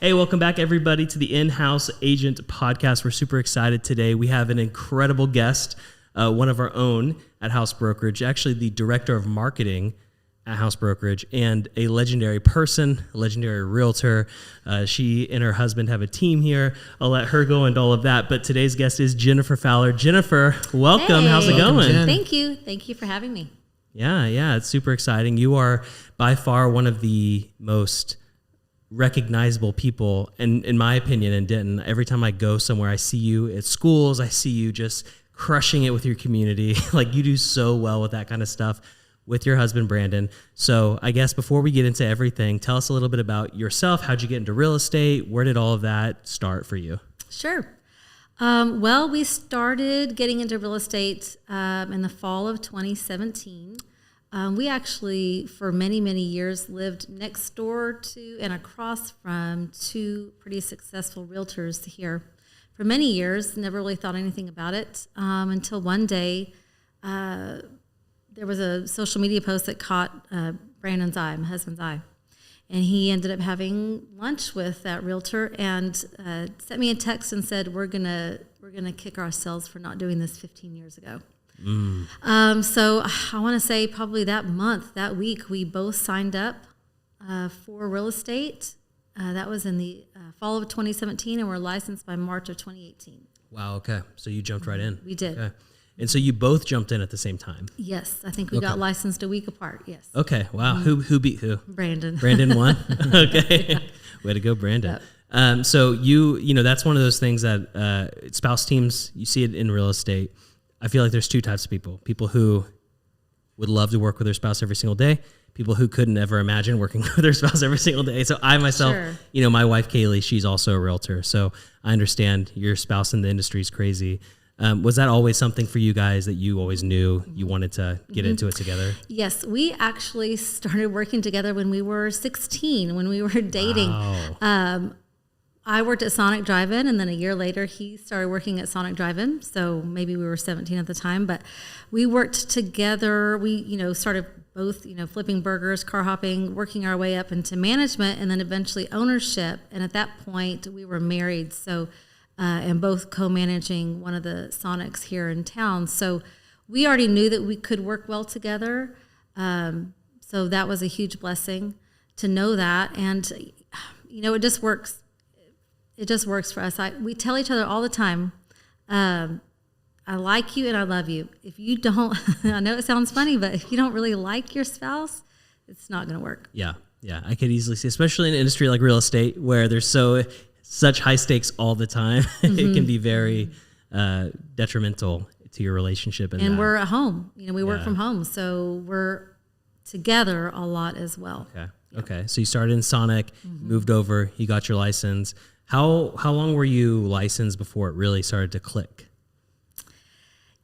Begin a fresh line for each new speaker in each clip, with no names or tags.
Hey, welcome back, everybody, to the In-House Agent Podcast. We're super excited today. We have an incredible guest, one of our own at House Brokerage, actually the director of marketing at House Brokerage, and a legendary person, a legendary realtor. She and her husband have a team here. I'll let her go into all of that. But today's guest is Jennifer Fowler. Jennifer, welcome.
Hey.
How's it going?
Jen. Thank you. Thank you for having me.
Yeah, it's super exciting. You are by far one of the most recognizable people, and in my opinion, in Denton. Every time I go somewhere, I see you at schools. I see you just crushing it with your community. Like, you do so well with that kind of stuff with your husband, Brandon. So I guess before we get into everything, tell us a little bit about yourself. How'd you get into real estate? Where did all of that start for you?
Sure. Well, we started getting into real estate in the fall of 2017. We actually, for many, many years, lived next door to and across from two pretty successful realtors here. For many years, never really thought anything about it until one day there was a social media post that caught Brandon's eye, my husband's eye. And he ended up having lunch with that realtor and sent me a text and said, we're gonna kick ourselves for not doing this 15 years ago. So I want to say probably that week, we both signed up for real estate. That was in the fall of 2017, and we're licensed by March of 2018.
Wow, okay. So you jumped right in.
We did.
Okay. And so you both jumped in at the same time?
Yes, I think we got licensed a week apart, yes.
Okay, wow. Who beat who?
Brandon.
Brandon won? Okay. Way to go, Brandon. Yep. So you know, that's one of those things that spouse teams, you see it in real estate. I feel like there's two types of people. People who would love to work with their spouse every single day. People who couldn't ever imagine working with their spouse every single day. So I myself, you know, my wife, Kaylee, she's also a realtor. So I understand your spouse in the industry is crazy. Was that always something for you guys that you always knew you wanted to get into it together?
Yes, we actually started working together when we were 16, when we were dating. Wow. I worked at Sonic Drive-In, and then a year later, he started working at Sonic Drive-In. So maybe we were 17 at the time, but we worked together. We, started both, flipping burgers, car hopping, working our way up into management, and then eventually ownership. And at that point, we were married. So, and both co-managing one of the Sonics here in town. So we already knew that we could work well together. So that was a huge blessing to know that. And, it just works. It just works for us. We tell each other all the time, I like you and I love you. If you don't, I know it sounds funny, but if you don't really like your spouse, it's not going to work. Yeah.
I could easily see, especially in an industry like real estate where there's such high stakes all the time. It can be very detrimental to your relationship.
And we're at home. We work from home, so we're together a lot as well.
Okay. So you started in Sonic, moved over, you got your license. How long were you licensed before it really started to click?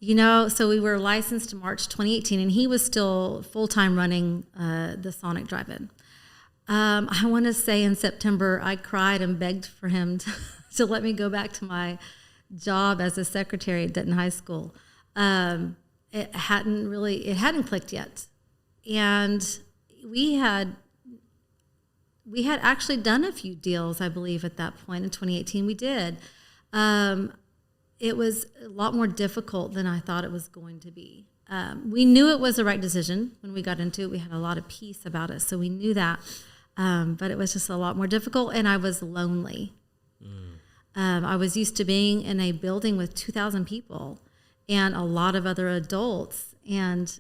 So we were licensed in March 2018, and he was still full-time running the Sonic Drive-In. I want to say in September, I cried and begged for him to let me go back to my job as a secretary at Denton High School. It hadn't clicked yet. And we had actually done a few deals, I believe, at that point in 2018. We did. It was a lot more difficult than I thought it was going to be. We knew it was the right decision when we got into it. We had a lot of peace about it, so we knew that. But it was just a lot more difficult, and I was lonely. I was used to being in a building with 2,000 people and a lot of other adults, and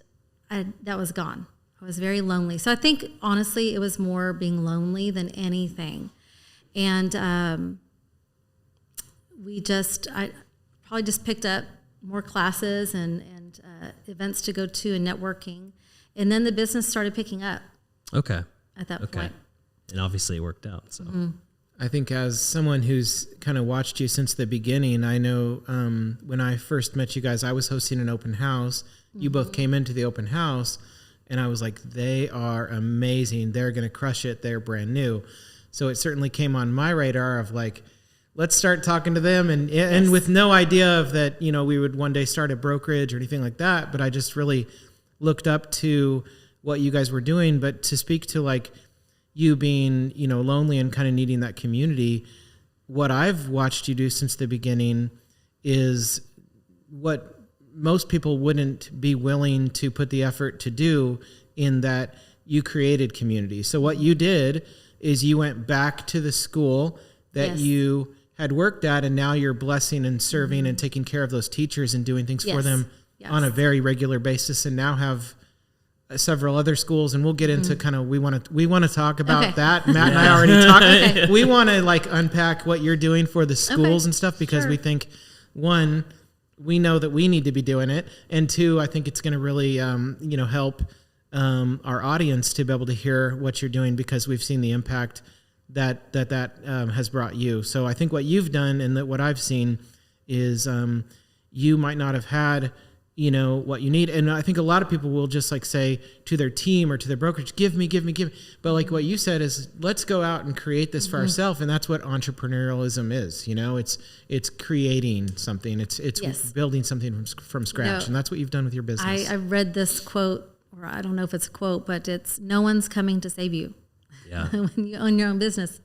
that was gone. I was very lonely. So I think, honestly, it was more being lonely than anything. And I probably just picked up more classes and events to go to and networking. And then the business started picking up.
Okay.
At that point.
And obviously it worked out. So
I think as someone who's kind of watched you since the beginning, I know when I first met you guys, I was hosting an open house. You both came into the open house. And I was like, they are amazing. They're going to crush it. They're brand new. So it certainly came on my radar of like, let's start talking to them. And with no idea of that, we would one day start a brokerage or anything like that. But I just really looked up to what you guys were doing. But to speak to like, you being, lonely and kind of needing that community, what I've watched you do since the beginning is what most people wouldn't be willing to put the effort to do, in that you created community. So what you did is you went back to the school that you had worked at, and now you're blessing and serving and taking care of those teachers and doing things for them on a very regular basis, and now have several other schools. And we'll get into kind of, we want to talk about that. Matt and I already talked. We want to unpack what you're doing for the schools and stuff, because we think, one, we know that we need to be doing it, and two, I think it's going to really help our audience to be able to hear what you're doing, because we've seen the impact that has brought you. So I think what you've done, and that what I've seen is you might not have had what you need. And I think a lot of people will just say to their team or to their brokerage, give me. But what you said is, let's go out and create this for ourselves. And that's what entrepreneurialism is. It's creating something. It's building something from scratch. And that's what you've done with your business.
I read this quote, or I don't know if it's a quote, but it's, no one's coming to save you. Yeah. When you own your own business,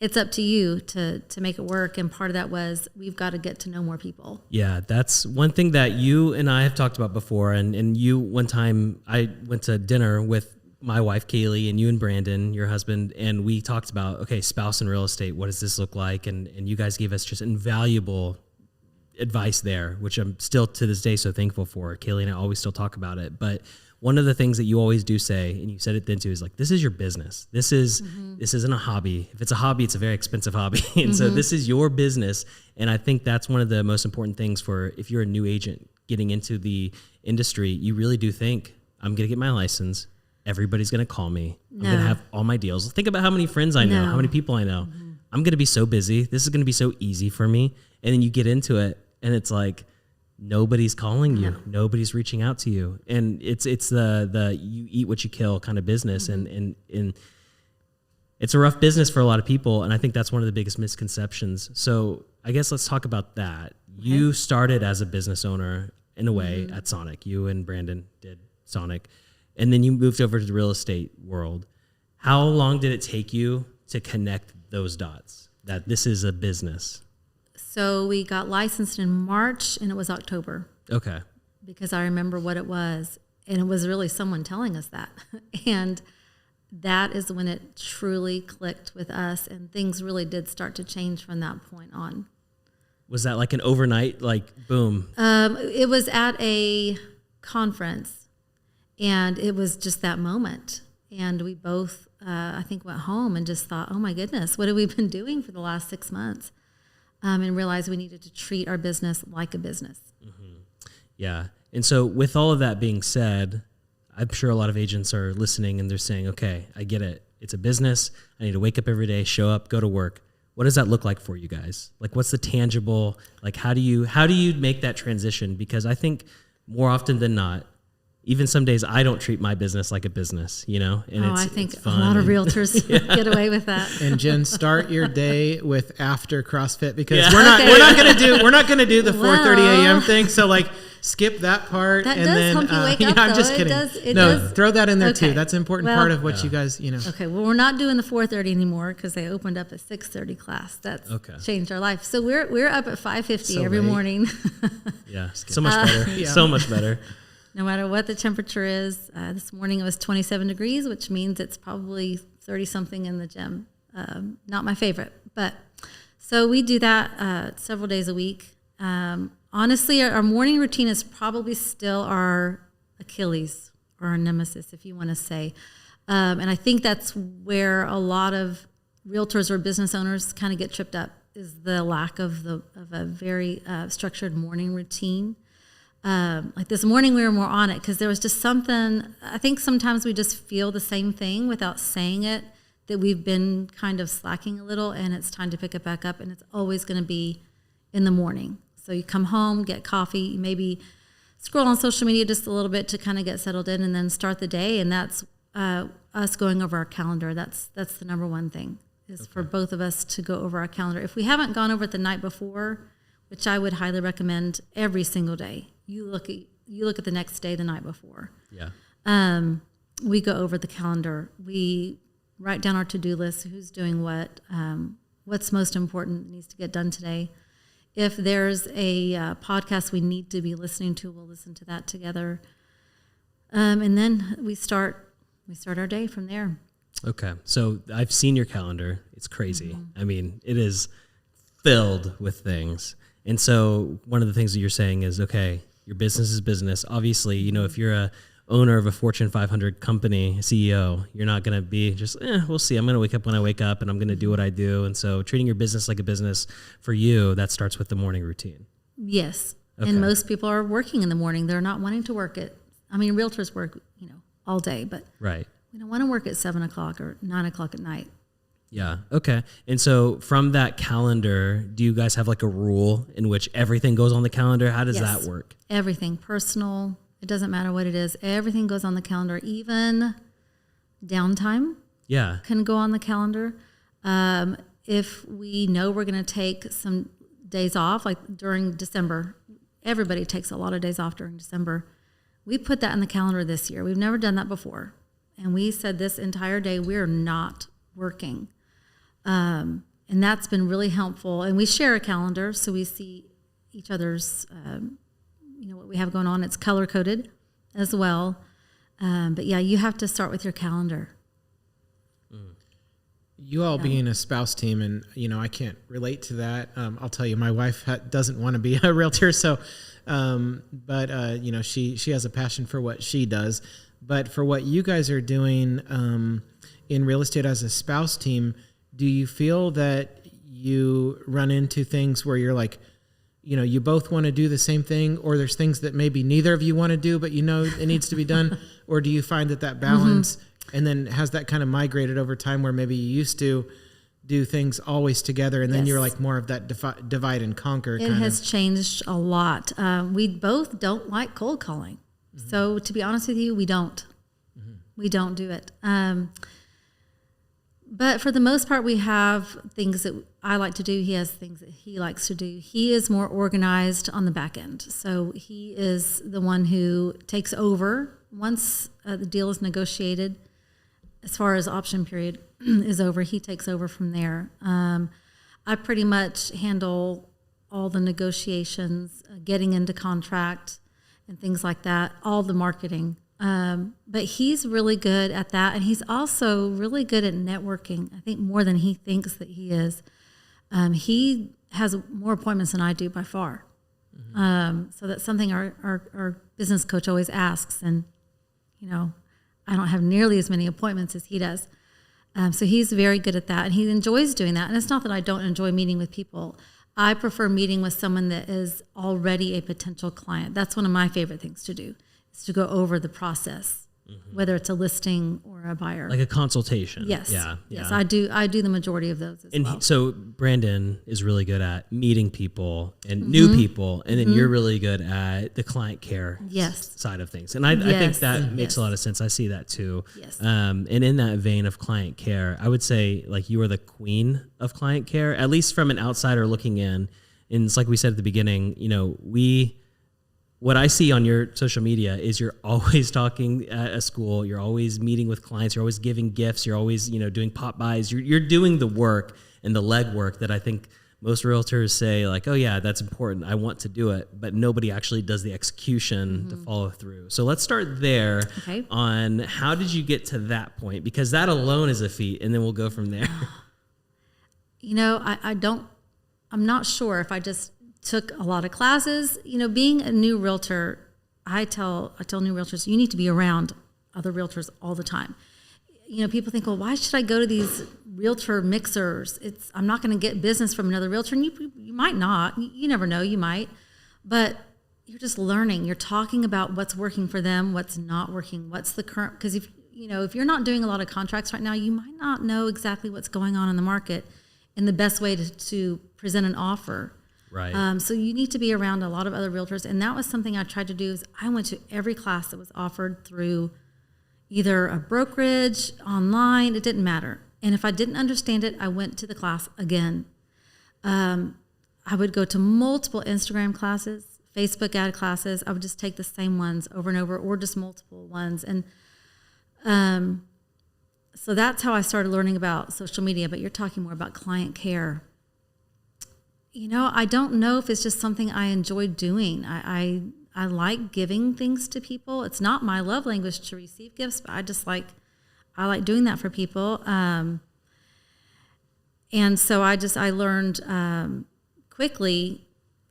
it's up to you to make it work. And part of that was, we've got to get to know more people. Yeah,
that's one thing that you and I have talked about before. And you, one time I went to dinner with my wife, Kaylee, and you and Brandon, your husband, and we talked about, okay, spouse and real estate, what does this look like? And you guys gave us just invaluable advice there, which I'm still to this day so thankful for. Kaylee and I always still talk about it. But one of the things that you always do say, and you said it then too, is this is your business. This isn't a hobby. If it's a hobby, it's a very expensive hobby. And so this is your business. And I think that's one of the most important things for, if you're a new agent getting into the industry, you really do think, I'm going to get my license. Everybody's going to call me. I'm going to have all my deals. Think about how many friends I know, how many people I know. I'm going to be so busy. This is going to be so easy for me. And then you get into it, and it's nobody's calling you. Nobody's reaching out to you. And it's the you eat what you kill kind of business. And it's a rough business for a lot of people. And I think that's one of the biggest misconceptions. So I guess let's talk about that. Okay. You started as a business owner in a way at Sonic. You and Brandon did Sonic. And then you moved over to the real estate world. How long did it take you to connect those dots, that this is a business?
So we got licensed in March, and it was October.
Okay.
Because I remember what it was, and it was really someone telling us that. And that is when it truly clicked with us, and things really did start to change from that point on.
Was that an overnight, boom?
It was at a conference, and it was just that moment. And we both, I think, went home and just thought, oh my goodness, what have we been doing for the last 6 months? And realized we needed to treat our business like a business.
Mm-hmm. Yeah. And so with all of that being said, I'm sure a lot of agents are listening and they're saying, okay, I get it. It's a business. I need to wake up every day, show up, go to work. What does that look like for you guys? What's the tangible, how do you make that transition? Because I think more often than not, even some days I don't treat my business like a business, And
I think a lot of realtors get away with that.
And Jen, start your day with after CrossFit, because we're not going to do the 4:30 a.m. thing. So skip that part.
That does help you wake up.
I'm just kidding.
It does.
Throw that in there too. That's an important part of what you guys,
Okay, well, we're not doing the 4:30 anymore because they opened up a 6:30 class. That's changed our life. So we're up at 5:50 every morning.
Yeah, so much better. So much better.
No matter what the temperature is. This morning it was 27 degrees, which means it's probably 30-something in the gym. Not my favorite. But so we do that several days a week. Honestly, our morning routine is probably still our Achilles or our nemesis, if you want to say. And I think that's where a lot of realtors or business owners kind of get tripped up, is the lack of a very structured morning routine. This morning we were more on it because there was just something. I think sometimes we just feel the same thing without saying it, that we've been kind of slacking a little, and it's time to pick it back up, and it's always going to be in the morning. So you come home, get coffee, maybe scroll on social media just a little bit to kind of get settled in, and then start the day. And that's us going over our calendar. That's the number one thing, is for both of us to go over our calendar. If we haven't gone over it the night before, which I would highly recommend every single day, you look at the next day, the night before.
Yeah.
We go over the calendar. We write down our to-do list, who's doing what, what's most important needs to get done today. If there's a podcast we need to be listening to, we'll listen to that together. And then we start our day from there.
Okay. So I've seen your calendar. It's crazy. I mean, it is filled with things. And so one of the things that you're saying is, okay, your business is business. Obviously, you know, if you're a owner of a Fortune 500 company, CEO, you're not going to be just, we'll see. I'm going to wake up when I wake up and I'm going to do what I do. And so treating your business like a business for you, that starts with the morning routine.
Yes.
Okay.
And most people are working in the morning. They're not wanting to work realtors work, you know, all day, but
right.
we don't want to work at 7 o'clock or 9 o'clock at night.
Yeah. Okay. And so from that calendar, do you guys have like a rule in which everything goes on the calendar? How does that work?
Everything, personal. It doesn't matter what it is. Everything goes on the calendar. Even downtime can go on the calendar. If we know we're going to take some days off, like during December, everybody takes a lot of days off during December. We put that in the calendar this year. We've never done that before. And we said this entire day, we're not working. And that's been really helpful. And we share a calendar, so we see each other's what we have going on. It's color coded as well. But yeah, you have to start with your calendar.
You all being a spouse team, and I can't relate to that. I'll tell you, my wife doesn't want to be a realtor, so but she has a passion for what she does. But for what you guys are doing in real estate as a spouse team, do you feel that you run into things where you're like, you both want to do the same thing, or there's things that maybe neither of you want to do, but it needs to be done? Or do you find that balance, and then has that kind of migrated over time where maybe you used to do things always together, and then you're like more of that divide and conquer?
It has changed a lot. We both don't like cold calling. So to be honest with you, we don't. We don't do it. But for the most part, we have things that I like to do. He has things that he likes to do. He is more organized on the back end. So he is the one who takes over once the deal is negotiated. As far as option period is over, he takes over from there. I pretty much handle all the negotiations, getting into contract and things like that, all the marketing. But he's really good at that. And he's also really good at networking, I think more than he thinks that he is. He has more appointments than I do by far. So that's something our business coach always asks. And, I don't have nearly as many appointments as he does. So he's very good at that. And he enjoys doing that. And it's not that I don't enjoy meeting with people. I prefer meeting with someone that is already a potential client. That's one of my favorite things to do, is to go over the process, whether it's a listing or a buyer.
Like a consultation.
Yes.
Yeah.
Yes, I do the majority of those as well.
So Brandon is really good at meeting people and new people, and then you're really good at the client care side of things. And I think that makes a lot of sense. I see that too.
Yes.
And in that vein of client care, I would say like you are the queen of client care, at least from an outsider looking in. And it's like we said at the beginning, what I see on your social media is you're always talking at a school. You're always meeting with clients. You're always giving gifts. You're always, doing pop buys. You're doing the work and the legwork that I think most realtors say like, oh yeah, that's important. I want to do it, but nobody actually does the execution to follow through. So let's start there on how did you get to that point? Because that alone is a feat, and then we'll go from there.
I'm not sure if I just took a lot of classes. Being a new realtor, I tell new realtors, you need to be around other realtors all the time. People think, well, why should I go to these realtor mixers? I'm not going to get business from another realtor. And you might not. You never know. You might. But you're just learning. You're talking about what's working for them, what's not working, what's the current. Because if you're not doing a lot of contracts right now, you might not know exactly what's going on in the market and the best way to present an offer.
Right.
So you need to be around a lot of other realtors. And that was something I tried to do. Is I went to every class that was offered through either a brokerage, online, it didn't matter. And if I didn't understand it, I went to the class again. I would go to multiple Instagram classes, Facebook ad classes. I would just take the same ones over and over, or just multiple ones. And So that's how I started learning about social media, but you're talking more about client care. I don't know if it's just something I enjoy doing. I like giving things to people. It's not my love language to receive gifts, but I like doing that for people. And so I learned quickly.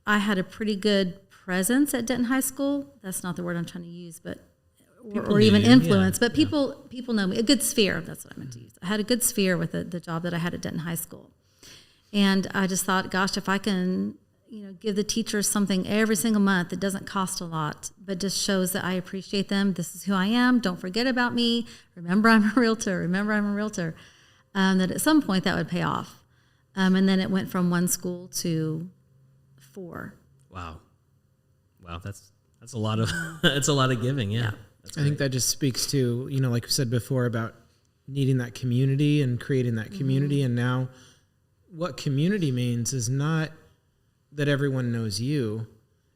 I had a pretty good presence at Denton High School. That's not the word I'm trying to use, but or even influence. But people know me. A good sphere. That's what I meant to use. I had a good sphere with the job that I had at Denton High School. And I just thought, gosh, if I can, give the teachers something every single month that doesn't cost a lot, but just shows that I appreciate them. This is who I am. Don't forget about me. Remember, I'm a realtor. That at some point that would pay off. And then it went from one school to 4.
Wow. That's a lot of that's a lot of giving. Yeah.
I think that just speaks to, like we said before about needing that community and creating that community. And now what community means is not that everyone knows you.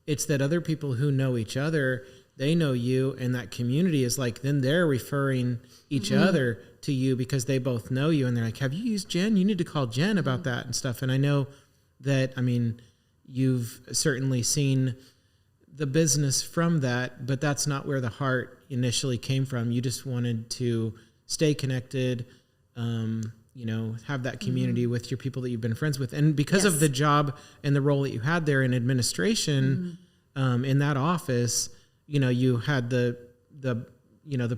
It's that other people who know each other, they know you, and that community is like, then they're referring each other to you because they both know you. And they're like, have you used Jen? You need to call Jen about that and stuff. And I know that, you've certainly seen the business from that, but that's not where the heart initially came from. You just wanted to stay connected, have that community with your people that you've been friends with. And because of the job and the role that you had there in administration, in that office, you had the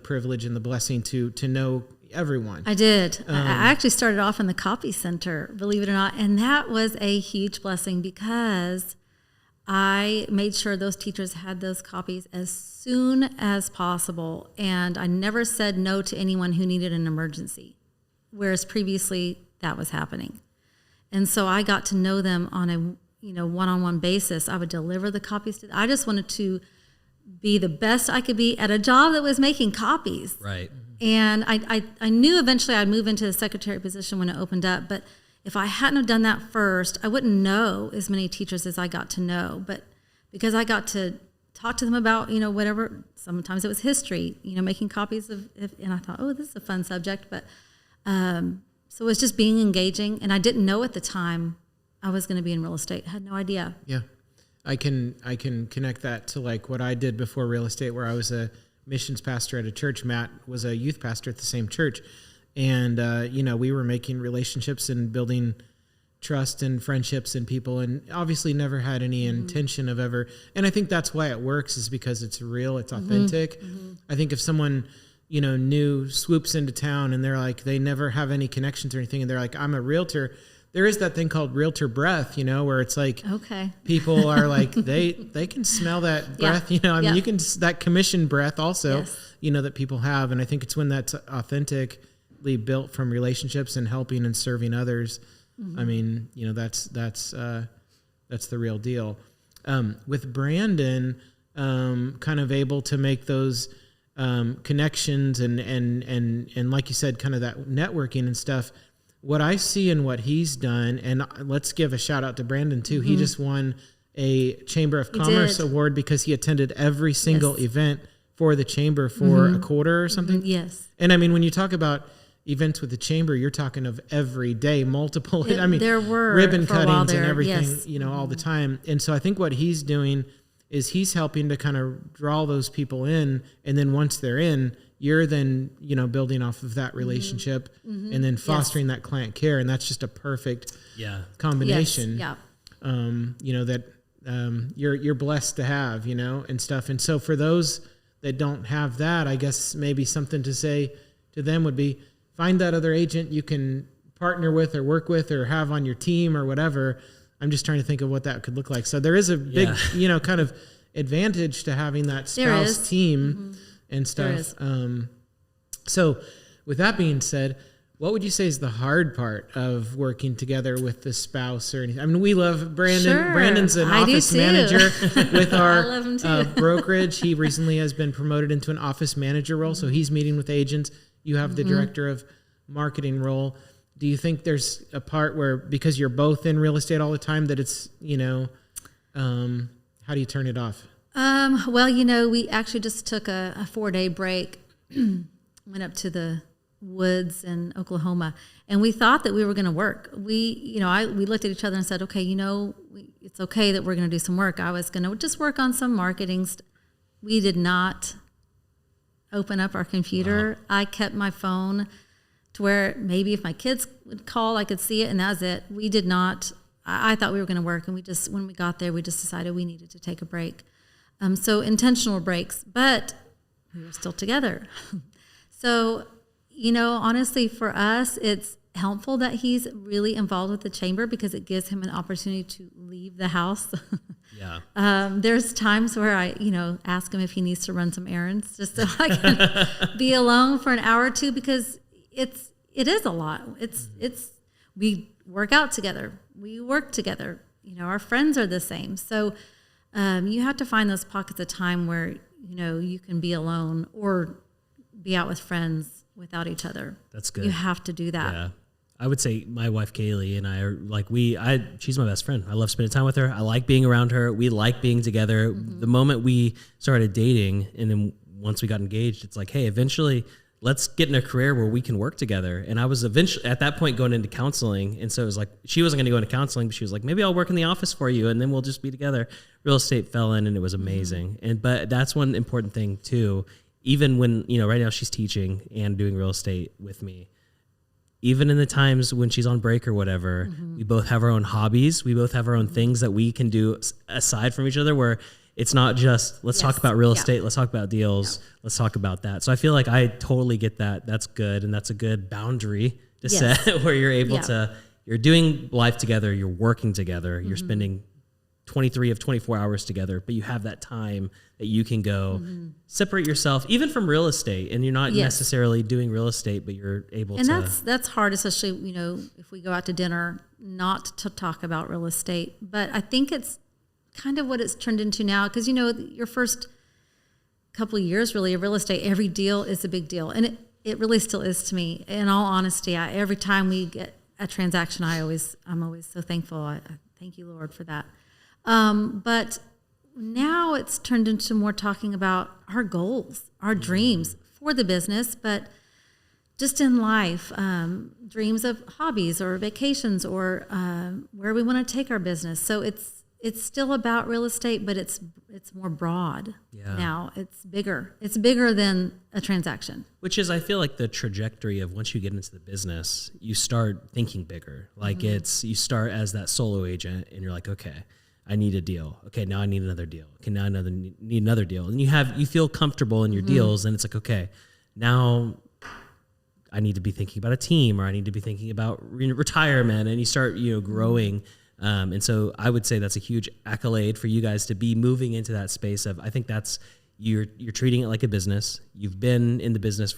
privilege and the blessing to know everyone.
I did. I actually started off in the copy center, believe it or not. And that was a huge blessing because I made sure those teachers had those copies as soon as possible. And I never said no to anyone who needed an emergency, whereas previously that was happening. And so I got to know them on a one-on-one basis. I would deliver the copies to them. I just wanted to be the best I could be at a job that was making copies.
Right.
And I knew eventually I'd move into the secretary position when it opened up, but if I hadn't have done that first, I wouldn't know as many teachers as I got to know. But because I got to talk to them about, whatever, sometimes it was history, making copies of, and I thought, oh, this is a fun subject. But so it was just being engaging. And I didn't know at the time I was going to be in real estate. I had no idea.
Yeah. I can connect that to like what I did before real estate, where I was a missions pastor at a church. Matt was a youth pastor at the same church. And, we were making relationships and building trust and friendships and people, and obviously never had any intention of ever. And I think that's why it works, is because it's real, it's authentic. I think if someone, new swoops into town and they're like, they never have any connections or anything, and they're like, I'm a realtor. There is that thing called realtor breath, where it's like,
okay,
people are like, they can smell that breath, you can, that commission breath also, that people have. And I think it's when that's authentically built from relationships and helping and serving others. That's the real deal. With Brandon, kind of able to make those connections and like you said, kind of that networking and stuff. What I see in what he's done, and let's give a shout out to Brandon too. He just won a Chamber of Commerce award because he attended every single event for the Chamber for a quarter or something.
Yes.
And when you talk about events with the Chamber, you're talking of every day, multiple.
There were
ribbon cuttings and everything, all the time. And so I think what he's doing is he's helping to kind of draw those people in, and then once they're in, you're then building off of that relationship and then fostering that client care, and that's just a perfect combination.
Yes. Yeah.
That you're blessed to have, and stuff. And so for those that don't have that, I guess maybe something to say to them would be, find that other agent you can partner with or work with or have on your team or whatever. I'm just trying to think of what that could look like. So there is a big, kind of advantage to having that spouse team and stuff. So with that being said, what would you say is the hard part of working together with the spouse or anything? We love Brandon.
Sure,
Brandon's an office manager with our
I love him too.
brokerage. He recently has been promoted into an office manager role. So he's meeting with agents. You have the director of marketing role. Do you think there's a part where, because you're both in real estate all the time, that it's, how do you turn it off?
Well, we actually just took a 4-day break, went up to the woods in Oklahoma, and we thought that we were going to work. We looked at each other and said, okay, it's okay that we're going to do some work. I was going to just work on some marketing. We did not open up our computer. Wow. I kept my phone to where maybe if my kids would call, I could see it, and that was it. We did not. I thought we were going to work, and when we got there, we just decided we needed to take a break. So intentional breaks, but we were still together. So, honestly, for us, it's helpful that he's really involved with the chamber because it gives him an opportunity to leave the house. Yeah. There's times where I, ask him if he needs to run some errands just so I can be alone for an hour or two because it is a lot. We work out together. We work together. Our friends are the same. So you have to find those pockets of time where, you can be alone or be out with friends without each other.
That's good.
You have to do that.
Yeah. I would say my wife Kaylee and I are like she's my best friend. I love spending time with her. I like being around her. We like being together. Mm-hmm. The moment we started dating and then once we got engaged, it's like, hey, eventually let's get in a career where we can work together. And I was eventually at that point going into counseling. And so it was like, she wasn't going to go into counseling, but she was like, maybe I'll work in the office for you and then we'll just be together. Real estate fell in and it was amazing. Mm-hmm. But that's one important thing too. Even when, right now she's teaching and doing real estate with me, even in the times when she's on break or whatever, mm-hmm. we both have our own hobbies. We both have our own things that we can do aside from each other where it's not just, let's talk about real estate. Let's talk about deals. Let's talk about that. So I feel like I totally get that. That's good. And that's a good boundary to set where you're able to, you're doing life together. You're working together. Mm-hmm. You're spending 23 of 24 hours together, but you have that time that you can go separate yourself even from real estate, and you're not necessarily doing real estate, but you're able to.
And that's hard, especially, if we go out to dinner, not to talk about real estate. But I think it's kind of what it's turned into now because, your first couple of years really of real estate, every deal is a big deal. And it really still is to me. In all honesty, every time we get a transaction, I'm always so thankful. I thank you, Lord, for that. But now it's turned into more talking about our goals, our dreams for the business, but just in life, dreams of hobbies or vacations or where we want to take our business. So it's still about real estate, but it's more broad now. It's bigger. It's bigger than a transaction.
Which is, I feel like the trajectory of once you get into the business, you start thinking bigger. Like you start as that solo agent and you're like, okay, I need a deal. Okay, now I need another deal. Okay, now I need another deal. And you feel comfortable in your deals, and it's like, okay, now I need to be thinking about a team, or I need to be thinking about retirement, and you start growing. And so I would say that's a huge accolade for you guys to be moving into that space of. I think that's you're treating it like a business. You've been in the business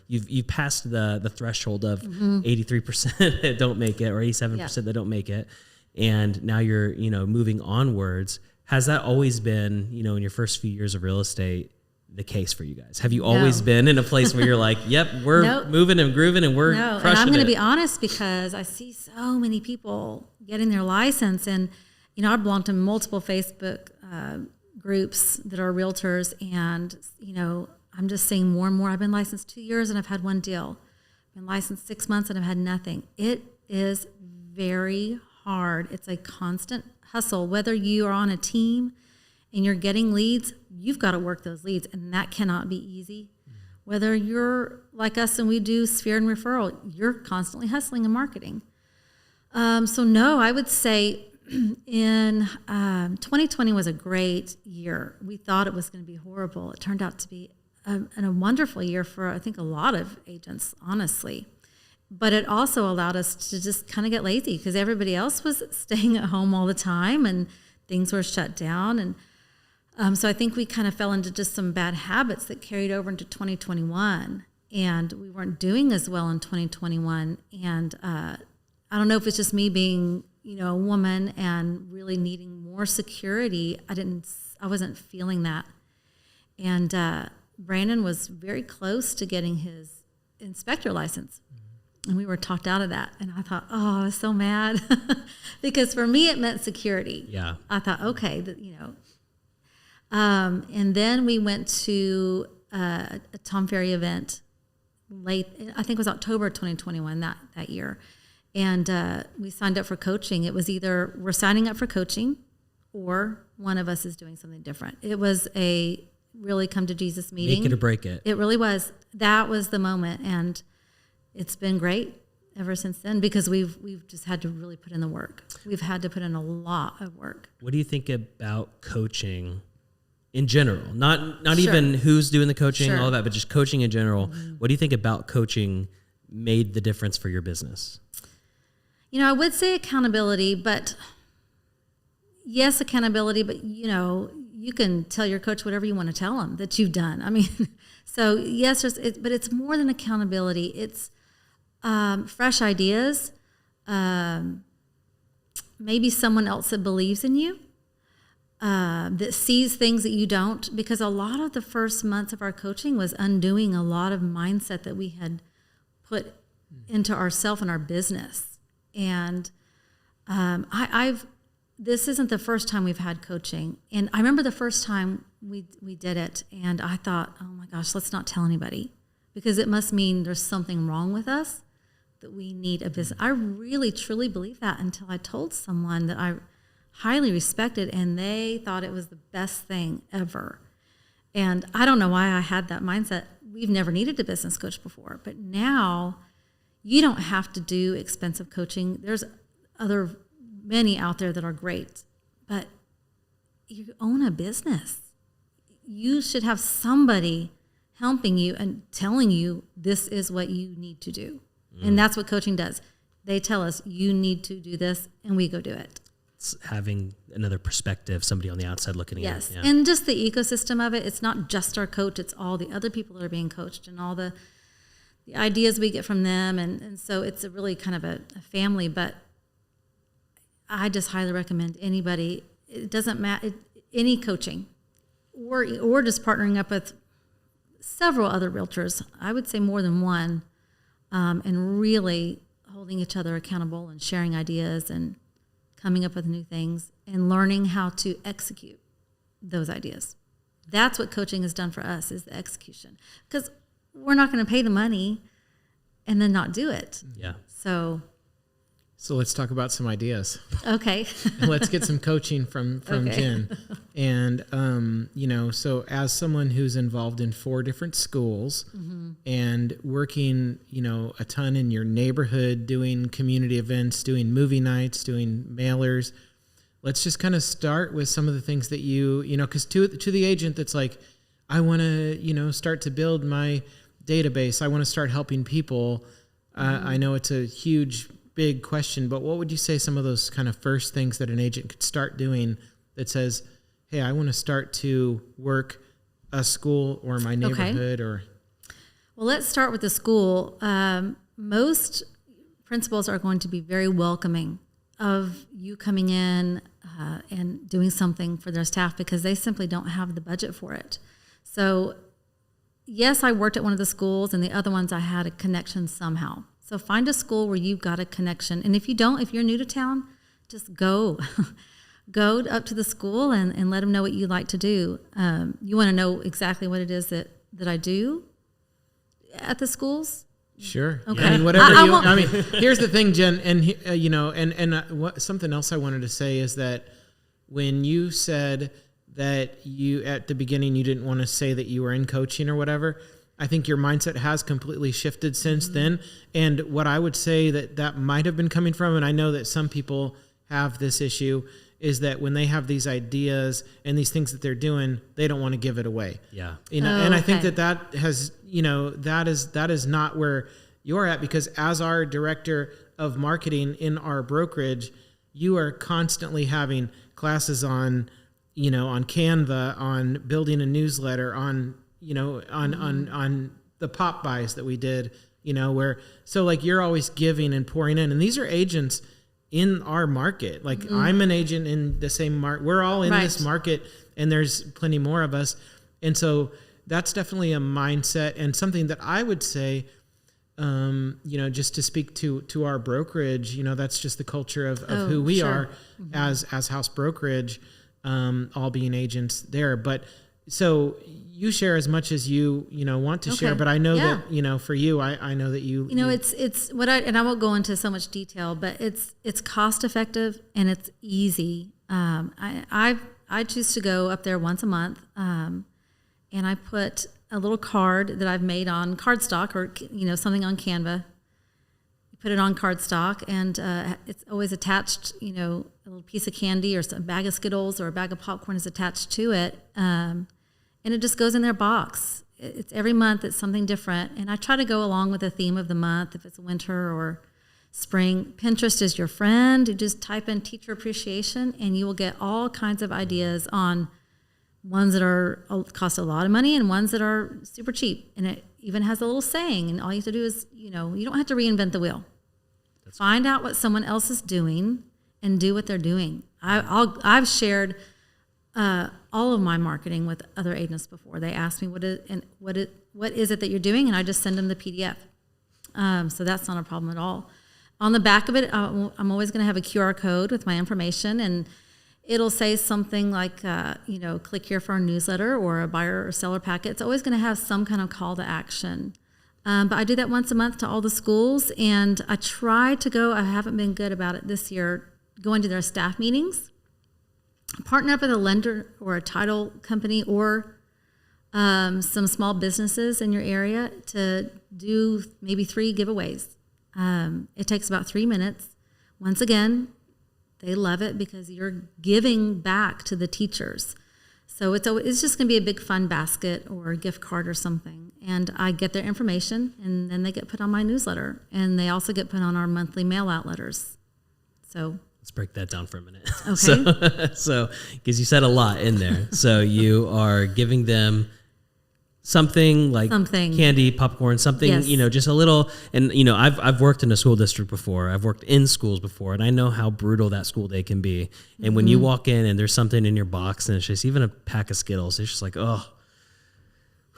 you've passed the threshold of 83% that don't make it, or 87% that don't make it. And now you're, moving onwards. Has that always been, in your first few years of real estate, the case for you guys? Have you always been in a place where you're like, yep, we're moving and grooving and we're crushing it?
And I'm going to be honest because I see so many people getting their license. And, I belong to multiple Facebook groups that are realtors. And, I'm just seeing more and more. I've been licensed 2 years and I've had one deal. I've been licensed 6 months and I've had nothing. It is very hard. It's a constant hustle. Whether you are on a team and you're getting leads, you've got to work those leads, and that cannot be easy. Whether you're like us and we do sphere and referral, you're constantly hustling and marketing. So no, I would say in 2020 was a great year. We thought it was going to be horrible. It turned out to be a wonderful year for, I think, a lot of agents, honestly. But it also allowed us to just kind of get lazy because everybody else was staying at home all the time and things were shut down. And so I think we kind of fell into just some bad habits that carried over into 2021. And we weren't doing as well in 2021. And I don't know if it's just me being, a woman and really needing more security. I wasn't feeling that. And Brandon was very close to getting his inspector license. And we were talked out of that. And I thought, I was so mad. Because for me, it meant security.
Yeah.
I thought, okay, and then we went to a Tom Ferry event late, I think it was October 2021 that year. And we signed up for coaching. It was either we're signing up for coaching or one of us is doing something different. It was a really come to Jesus meeting.
Make it or break it.
It really was. That was the moment. And it's been great ever since then because we've just had to really put in the work. We've had to put in a lot of work.
What do you think about coaching in general? Not
Sure.
even who's doing the coaching,
Sure.
all of that, but just coaching in general. Mm-hmm. What do you think about coaching made the difference for your business?
I would say accountability, but yes, accountability, but you can tell your coach whatever you want to tell them that you've done. I mean, so yes, but it's more than accountability. It's fresh ideas, maybe someone else that believes in you, that sees things that you don't, because a lot of the first months of our coaching was undoing a lot of mindset that we had put into ourselves and our business. And this isn't the first time we've had coaching. And I remember the first time we did it, and I thought, oh my gosh, let's not tell anybody, because it must mean there's something wrong with us, that we need a business. I really, truly believe that until I told someone that I highly respected, and they thought it was the best thing ever. And I don't know why I had that mindset. We've never needed a business coach before, but now you don't have to do expensive coaching. There's many out there that are great, but you own a business. You should have somebody helping you and telling you this is what you need to do. And that's what coaching does. They tell us you need to do this, and we go do it.
It's having another perspective, somebody on the outside looking in.
Yes, yeah. And just the ecosystem of it. It's not just our coach, it's all the other people that are being coached and all the ideas we get from them. And so it's a really kind of a family, but I just highly recommend anybody. It doesn't matter, any coaching or just partnering up with several other realtors. I would say more than one, and really holding each other accountable and sharing ideas and coming up with new things and learning how to execute those ideas. That's what coaching has done for us, is the execution. Because we're not going to pay the money and then not do it.
Yeah.
So let's talk about some ideas.
Okay.
Let's get some coaching from
Okay.
Jen. And, so as someone who's involved in 4 different schools and working, a ton in your neighborhood, doing community events, doing movie nights, doing mailers, let's just kind of start with some of the things that because to the agent that's like, I want to, start to build my database. I want to start helping people. I know it's a huge, big question, but what would you say some of those kind of first things that an agent could start doing that says, hey, I want to start to work a school or my neighborhood? Okay.
Well, let's start with the school. Most principals are going to be very welcoming of you coming in and doing something for their staff because they simply don't have the budget for it. So yes, I worked at one of the schools, and the other ones I had a connection somehow. So find a school where you've got a connection. And if you don't, if you're new to town, just go. Go up to the school and let them know what you like to do. You want to know exactly what it is that I do at the schools?
Sure.
Okay.
I mean, whatever here's the thing, Jen, and something else I wanted to say is that when you said that you, at the beginning, you didn't want to say that you were in coaching or whatever, I think your mindset has completely shifted since then. And what I would say that might have been coming from, and I know that some people have this issue, is that when they have these ideas and these things that they're doing, they don't want to give it away.
Yeah.
And I think that has, that is not where you're at, because as our director of marketing in our brokerage, you are constantly having classes on Canva, on building a newsletter, on the pop buys that we did, you're always giving and pouring in. And these are agents in our market. I'm an agent in the same market. We're all in this market, and there's plenty more of us. And so that's definitely a mindset, and something that I would say, just to speak to our brokerage, that's just the culture of who we are as House Brokerage, all being agents there. But so you share as much as you want to share, but I know that, for you, I know that
it's what and I won't go into so much detail, but it's cost effective and it's easy. I choose to go up there once a month. And I put a little card that I've made on cardstock or, something on Canva. You put it on cardstock and it's always attached, a little piece of candy or a bag of Skittles or a bag of popcorn is attached to it. And it just goes in their box. It's every month it's something different. And I try to go along with the theme of the month, if it's winter or spring. Pinterest is your friend. You just type in teacher appreciation and you will get all kinds of ideas on ones that cost a lot of money and ones that are super cheap. And it even has a little saying, and all you have to do is, you don't have to reinvent the wheel. Find out what someone else is doing and do what they're doing. I've shared all of my marketing with other agents before. They ask me what is it that you're doing, and I just send them the PDF. So that's not a problem at all. On the back of it, I'm always going to have a QR code with my information, and it'll say something like, click here for our newsletter or a buyer or seller packet. It's always going to have some kind of call to action. But I do that once a month to all the schools, and I try to go, I haven't been good about it this year, going to their staff meetings, partner up with a lender or a title company or some small businesses in your area to do maybe 3 giveaways. It takes about 3 minutes. Once again, they love it because you're giving back to the teachers. So it's just going to be a big fun basket or a gift card or something. And I get their information, and then they get put on my newsletter. And they also get put on our monthly mail-out letters. So
let's break that down for a minute.
Okay.
So, because you said a lot in there. So you are giving them something like candy, popcorn, something,
yes.
Just a little. And, I've worked in a school district before. I've worked in schools before, and I know how brutal that school day can be. And when you walk in and there's something in your box and it's just even a pack of Skittles, it's just like, oh.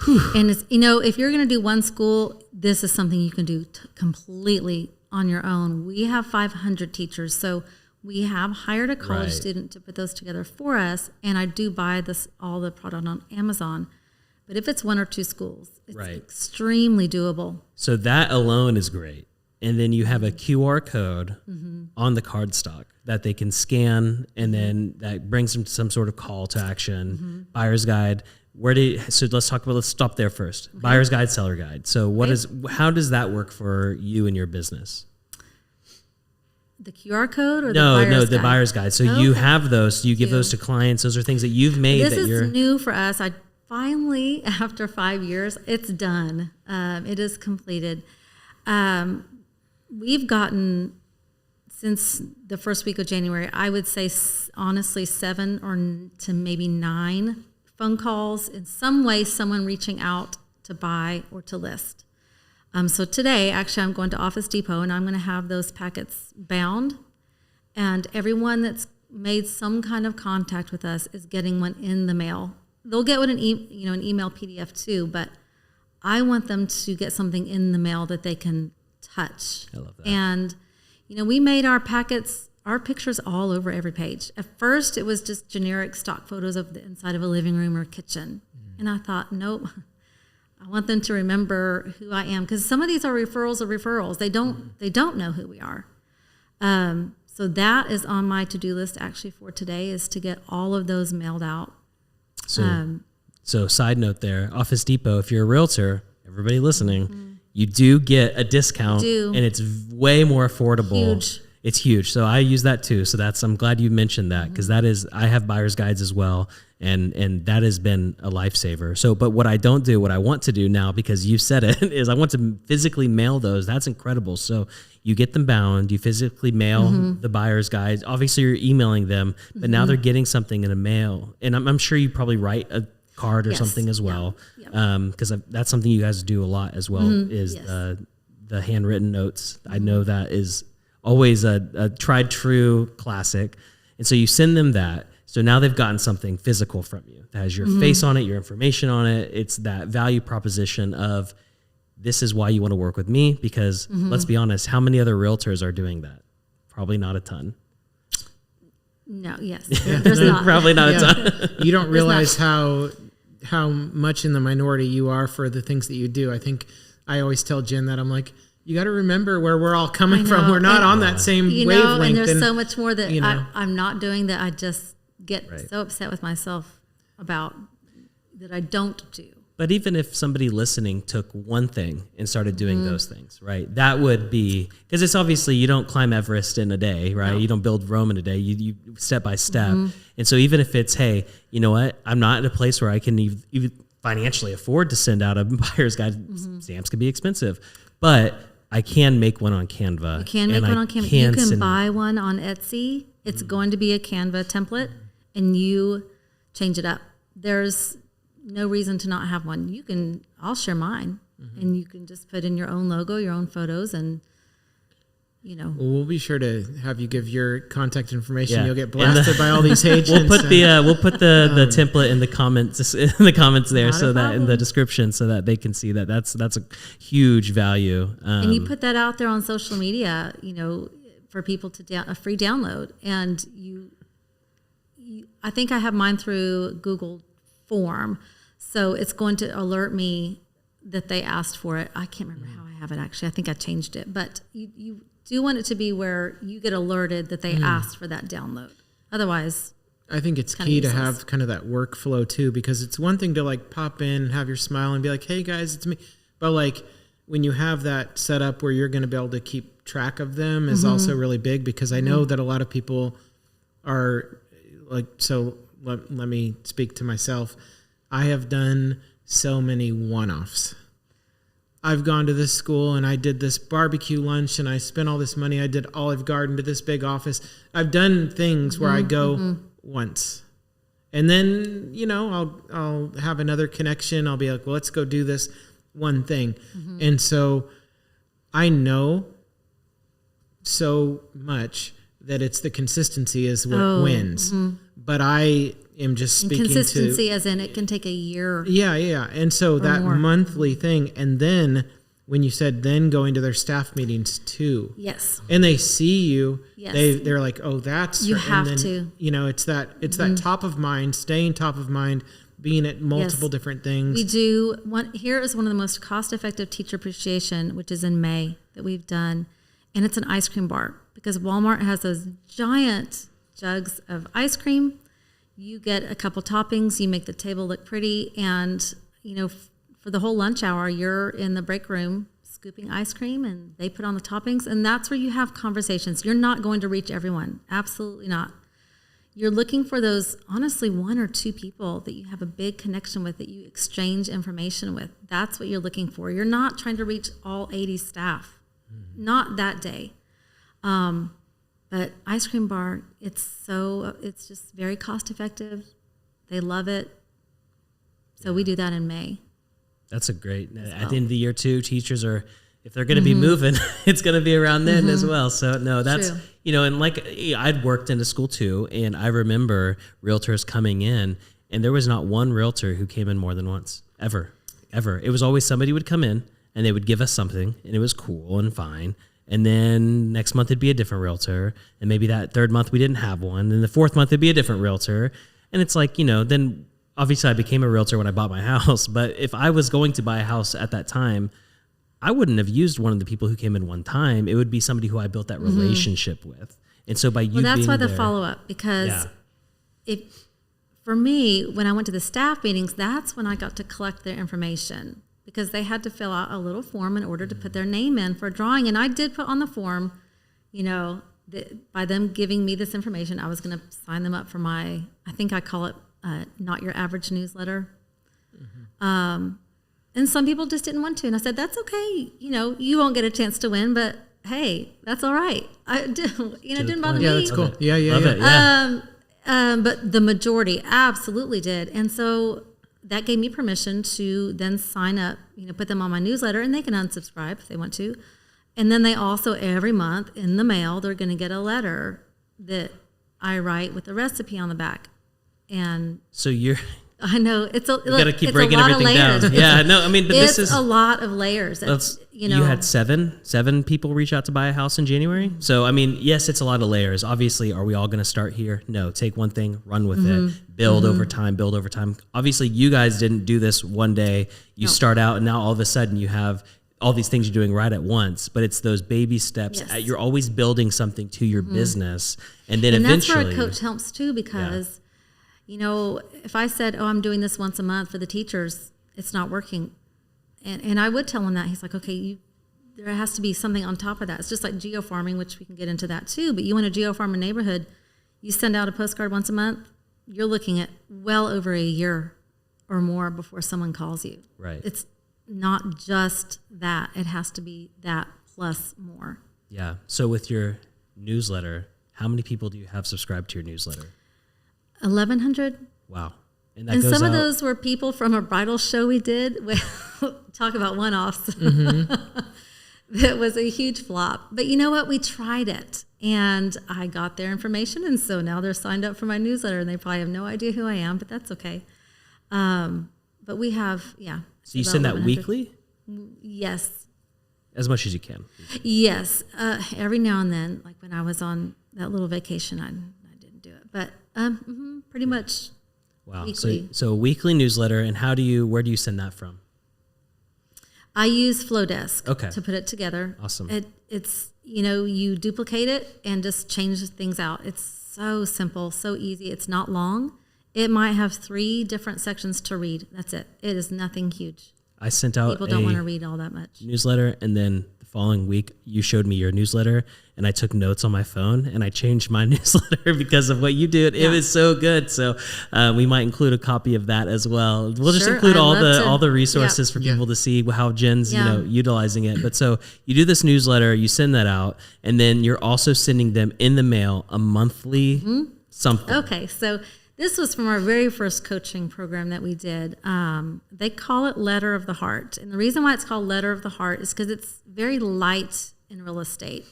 Whew.
And it's, if you're going to do one school, this is something you can do completely on your own. We have 500 teachers, so we have hired a college student to put those together for us. And I do buy all the product on Amazon. But if it's 1 or 2 schools, it's extremely doable.
So that alone is great. And then you have a QR code on the cardstock that they can scan, and then that brings them to some sort of call to action, buyer's guide. So let's stop there first. Okay. Buyer's guide, seller guide. So how does that work for you and your business?
The QR code or the buyer's guide? No,
the buyer's guide. So you have those, so you give those to clients. Those are things that you've made.
This is new for us. Finally, after 5 years, it's done. It is completed. We've gotten, since the first week of January, I would say honestly 7 or to maybe 9 phone calls. In some way, someone reaching out to buy or to list. So today, actually, I'm going to Office Depot, and I'm going to have those packets bound. And everyone that's made some kind of contact with us is getting one in the mail. They'll get an email PDF too, but I want them to get something in the mail that they can touch.
I love that.
And, we made our packets, our pictures all over every page. At first, it was just generic stock photos of the inside of a living room or kitchen. And I thought, nope, I want them to remember who I am. Because some of these are referrals of referrals. They don't know who we are. So that is on my to-do list actually for today, is to get all of those mailed out.
So side note there, Office Depot, if you're a realtor, everybody listening, you do get a discount, and it's way more affordable.
Huge.
It's huge. So I use that too. So I'm glad you mentioned that, because I have buyer's guides as well. And that has been a lifesaver. So, but what I want to do now, because you said it, is I want to physically mail those. That's incredible. So you get them bound, you physically mail the buyer's guides. Obviously you're emailing them, but now they're getting something in a mail. And I'm sure you probably write a card or something as well. Because that's something you guys do a lot as well, is the handwritten notes. I know that is always a tried true classic. And so you send them that. So now they've gotten something physical from you that has your face on it, your information on it. It's that value proposition of, this is why you want to work with me, because let's be honest, how many other realtors are doing that? Probably not a ton.
No, yes. There's not.
Probably not a ton.
You don't realize how how much in the minority you are for the things that you do. I think I always tell Jen that I'm like, you got to remember where we're all coming from. We're not on that same wavelength.
And there's so much more that I'm not doing that I just get
Right.
so upset with myself about that I don't do.
But even if somebody listening took one thing and started doing those things, right? That would be, because it's obviously you don't climb Everest in a day, right?
No.
You don't build Rome in a day. You step by step. And so even if it's, hey, you know what? I'm not in a place where I can even financially afford to send out a buyer's guide. Stamps can be expensive, but I can make one on Canva.
You can make one on Canva. You can buy one on Etsy. It's going to be a Canva template, and you change it up. There's no reason to not have one. I'll share mine, and you can just put in your own logo, your own photos, and
Well, we'll be sure to have you give your contact information.
Yeah.
You'll get blasted by all these agents.
We'll put the template in the comments there,
Not a
so that in
problem.
the description, so that they can see that. That's a huge value.
and you put that out there on social media, for people to a free download. And I think I have mine through Google Form, so it's going to alert me that they asked for it. I can't remember how I have it actually. I think I changed it, but you do want it to be where you get alerted that they asked for that download. Otherwise,
I think it's key to have kind of that workflow too, because it's one thing to like pop in, have your smile and be like, hey guys, it's me. But like when you have that set up where you're going to be able to keep track of them is also really big, because I know that a lot of people are like, so let me speak to myself. I have done so many one-offs. I've gone to this school and I did this barbecue lunch and I spent all this money. I did Olive Garden to this big office. I've done things where I go once, and then, I'll have another connection. I'll be like, well, let's go do this one thing. And so I know so much that it's the consistency is what wins. But I am just speaking
consistency as in it can take a year.
Yeah. And so that
more.
monthly thing. And then when you said then going to their staff meetings too.
Yes.
And they see you,
Yes.
they're like, oh, that's
You
her.
have
and then,
to.
It's that top of mind, staying top of mind, being at multiple different things.
We do here is one of the most cost-effective teacher appreciation, which is in May, that we've done, and it's an ice cream bar, because Walmart has those giant jugs of ice cream. You get a couple toppings, you make the table look pretty, and for the whole lunch hour, you're in the break room scooping ice cream, and they put on the toppings, and that's where you have conversations. You're not going to reach everyone, absolutely not. You're looking for those, honestly, one or two people that you have a big connection with, that you exchange information with. That's what you're looking for. You're not trying to reach all 80 staff, not that day. But ice cream bar, it's just very cost effective. They love it. So we do that in May.
That's a great, at the end of the year too, teachers are, if they're going to be moving, it's going to be around then as well. So no, that's,
True.
And like I'd worked in a school too, and I remember realtors coming in, and there was not one realtor who came in more than once, ever. It was always somebody would come in and they would give us something, and it was cool and fine. And then next month it'd be a different realtor, and maybe that third month we didn't have one, and the fourth month it'd be a different realtor. And it's like, then obviously I became a realtor when I bought my house, but if I was going to buy a house at that time, I wouldn't have used one of the people who came in one time. It would be somebody who I built that relationship with. And so by you being there.
Well, that's why the follow-up, because for me, when I went to the staff meetings, that's when I got to collect their information, because they had to fill out a little form in order to put their name in for a drawing. And I did put on the form, that by them giving me this information, I was going to sign them up for I think I call it Not Your Average newsletter. And some people just didn't want to. And I said, that's okay. You won't get a chance to win, but hey, that's all right. It didn't bother me.
Yeah, that's cool. Yeah.
Love it, yeah.
But the majority absolutely did. And so that gave me permission to then sign up, put them on my newsletter, and they can unsubscribe if they want to. And then they also, every month in the mail, they're going to get a letter that I write with a recipe on the back. And
So you're
I know it's a.
You got to keep
it's
breaking
a lot
everything
of layers.
down. Yeah, no, I mean, but
It's
this is
a lot of layers.
you had seven people reach out to buy a house in January. So I mean, yes, it's a lot of layers. Obviously, are we all going to start here? No, take one thing, run with it, build over time, build over time. Obviously, you guys didn't do this one day. You start out, and now all of a sudden you have all these things you're doing right at once. But it's those baby steps.
Yes.
You're always building something to your business, and then
and
eventually,
that's where a coach helps too, because you know, if I said, "Oh, I'm doing this once a month for the teachers," it's not working. And I would tell him that. He's like, okay, there has to be something on top of that. It's just like geofarming, which we can get into that too. But you want to geofarm a neighborhood, you send out a postcard once a month, you're looking at well over a year or more before someone calls you.
Right.
It's not just that. It has to be that plus more.
Yeah. So with your newsletter, how many people do you have subscribed to your newsletter?
1,100.
Wow.
And some of those were people from a bridal show we did. Talk about one-offs. That was a huge flop. But you know what? We tried it. And I got their information. And so now they're signed up for my newsletter. And they probably have no idea who I am, but that's okay. But we have,
So you send that weekly?
Yes.
As much as you can.
Yes. Every now and then, like when I was on that little vacation, I didn't do it. But pretty much.
Wow.
Weekly.
So a weekly newsletter, and where do you send that from?
I use Flowdesk
to
put it together.
Awesome.
It's, you duplicate it and just change things out. It's so simple, so easy. It's not long. It might have 3 different sections to read. That's it. It is nothing huge.
I sent out
People don't want to read all that much.
Newsletter, and then the following week you showed me your newsletter, and I took notes on my phone, and I changed my newsletter because of what you did. It was so good. So we might include a copy of that as well. We'll just include all the resources for people to see how Jen's utilizing it. But so you do this newsletter, you send that out, and then you're also sending them in the mail a monthly something.
Okay, so this was from our very first coaching program that we did. They call it Letter of the Heart. And the reason why it's called Letter of the Heart is because it's very light in real estate.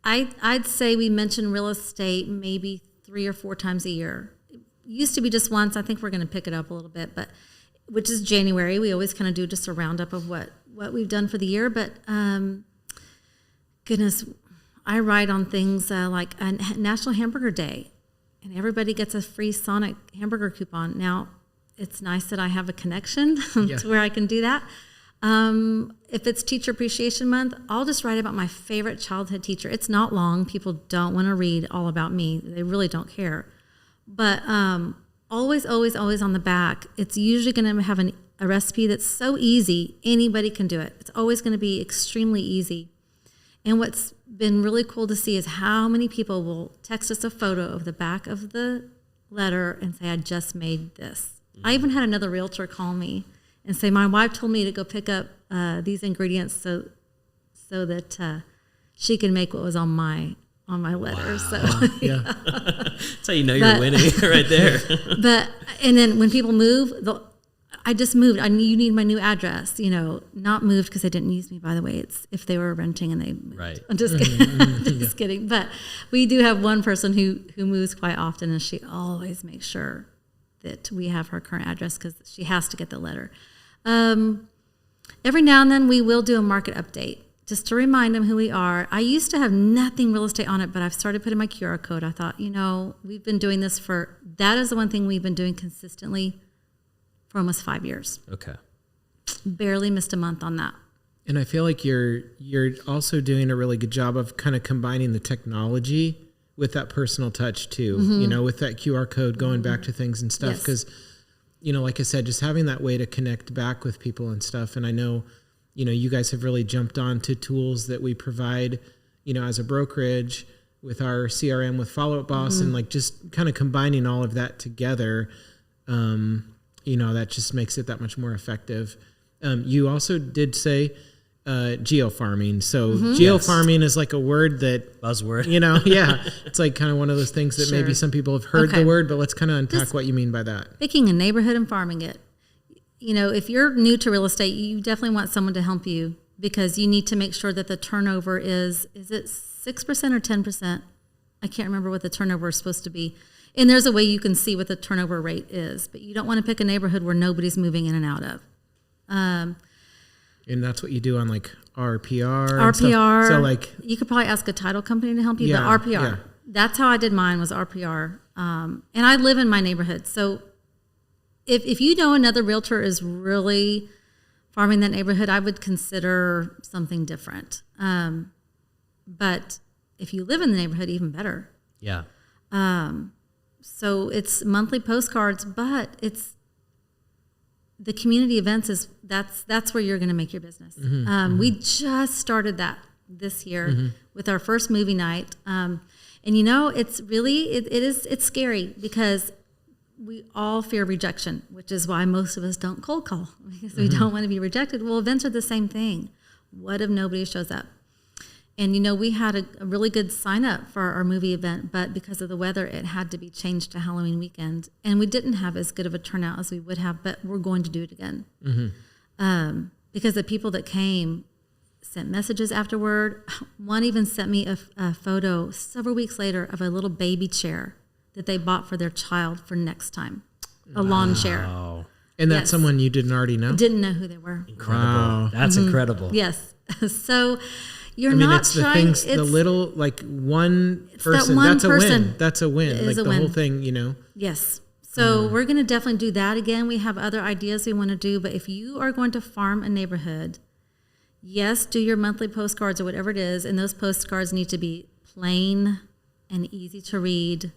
I'd say we mention real estate maybe 3 or 4 times a year. It used to be just once. I think we're going to pick it up a little bit, but which is January. We always kind of do just a roundup of what we've done for the year. But goodness, I write on things like a National Hamburger Day. And everybody gets a free Sonic hamburger coupon. Now, it's nice that I have a connection to where I can do that. If it's Teacher Appreciation Month, I'll just write about my favorite childhood teacher. It's not long. People don't want to read all about me. They really don't care. But always, always, always on the back, it's usually going to have a recipe that's so easy, anybody can do it. It's always going to be extremely easy. And what's been really cool to see is how many people will text us a photo of the back of the letter and say, I just made this. I even had another realtor call me and say, my wife told me to go pick up these ingredients so that she can make what was on my letter. Wow. So
that's how you know you're winning right there.
And then when people move, I just moved. You need my new address. Not moved because they didn't use me. By the way, it's if they were renting and they moved.
Right.
I'm just kidding. Just kidding. But we do have one person who moves quite often, and she always makes sure that we have her current address because she has to get the letter. Every now and then we will do a market update just to remind them who we are. I used to have nothing real estate on it, but I've started putting my QR code. I thought, we've been doing this that is the one thing we've been doing consistently for almost 5 years.
Okay.
Barely missed a month on that.
And I feel like you're also doing a really good job of kind of combining the technology with that personal touch too, with that QR code going back to things and stuff. Because, like I said, just having that way to connect back with people and stuff. And I know, you guys have really jumped on to tools that we provide, as a brokerage with our CRM with Follow Up Boss and like just kind of combining all of that together. That just makes it that much more effective. You also did say geofarming. So geofarming is like a word that...
Buzzword.
It's like kind of one of those things that maybe some people have heard the word, but let's kind of unpack just what you mean by that. Picking
a neighborhood and farming it. If you're new to real estate, you definitely want someone to help you because you need to make sure that the turnover is it 6% or 10%? I can't remember what the turnover is supposed to be. And there's a way you can see what the turnover rate is, but you don't want to pick a neighborhood where nobody's moving in and out of.
And that's what you do on like RPR.
RPR.
So like
you could probably ask a title company to help you, but RPR. That's how I did mine, was RPR. And I live in my neighborhood. So if you know another realtor is really farming that neighborhood, I would consider something different. But if you live in the neighborhood, even better.
Yeah.
So it's monthly postcards, but it's the community events that's where you're going to make your business. We just started that this year with our first movie night. And you know, it's really, it's scary because we all fear rejection, which is why most of us don't cold call, because we don't want to be rejected. Well, events are the same thing. What if nobody shows up? And, you know, we had a really good sign up for our movie event, but because of the weather, it had to be changed to Halloween weekend. And we didn't have as good of a turnout as we would have, but we're going to do it again. Because the people that came sent messages afterward. One even sent me a photo several weeks later of a little baby chair that they bought for their child for next time. A lawn chair.
And that's someone you didn't already know?
Didn't know who they were.
Incredible. Wow. That's incredible.
Yes. So you're not
it's
trying.
The things, the little, like one person.
That one
that's
person
a win. That's a win. Like the
win.
whole thing, you know.
Yes. So we're going to definitely do that again. We have other ideas we want to do, but if you are going to farm a neighborhood, yes, do your monthly postcards or whatever it is, and those postcards need to be plain and easy to read.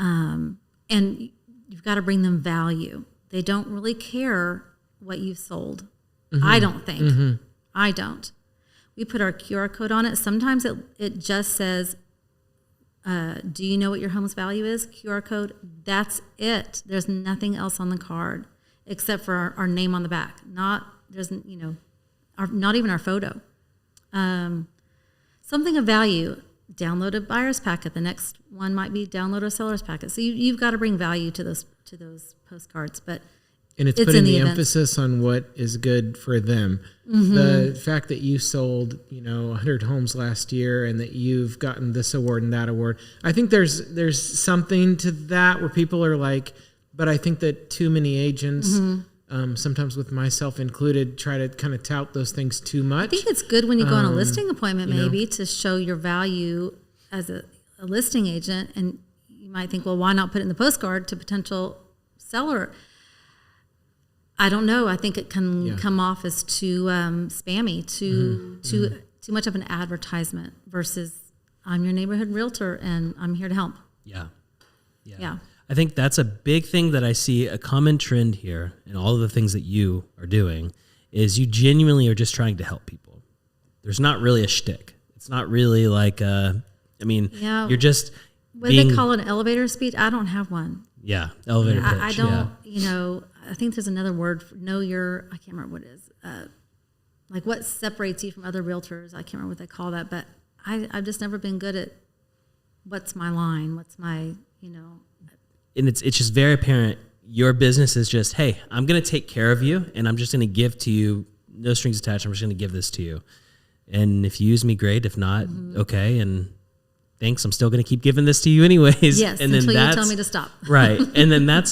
And you've got to bring them value. They don't really care what you've sold. I don't think. I don't. We put our QR code on it. Sometimes it just says, do you know what your home's value is? QR code. That's it. There's nothing else on the card except for our name on the back. Not even our photo. Something of value. Download a buyer's packet. The next one might be download a seller's packet. So you've got to bring value to those postcards. And
it's putting the emphasis on what is good for them. The fact that you sold, 100 homes last year and that you've gotten this award and that award. I think there's something to that where people are like, but I think that too many agents, sometimes with myself included, try to kind of tout those things too much.
I think it's good when you go on a listing appointment maybe to show your value as a listing agent. And you might think, well, why not put it in the postcard to potential seller? I don't know. I think it can come off as too spammy, too much of an advertisement versus I'm your neighborhood realtor and I'm here to help. Yeah.
I think that's a big thing that I see a common trend here in all of the things that you are doing is you genuinely are just trying to help people. There's not really a shtick. It's not really like, you're just
what do they call an elevator speech? I don't have one.
Yeah, elevator pitch.
I don't, I think there's another word for I can't remember what it is. Like what separates you from other realtors. I can't remember what they call that, but I've just never been good at what's my line, what's my,
And it's just very apparent your business is just, hey, I'm going to take care of you and I'm just going to give to you, no strings attached. I'm just going to give this to you. And if you use me, great. If not, okay. And thanks. I'm still going to keep giving this to you anyways.
Yes,
and
until you tell me to stop.
Right. And then that's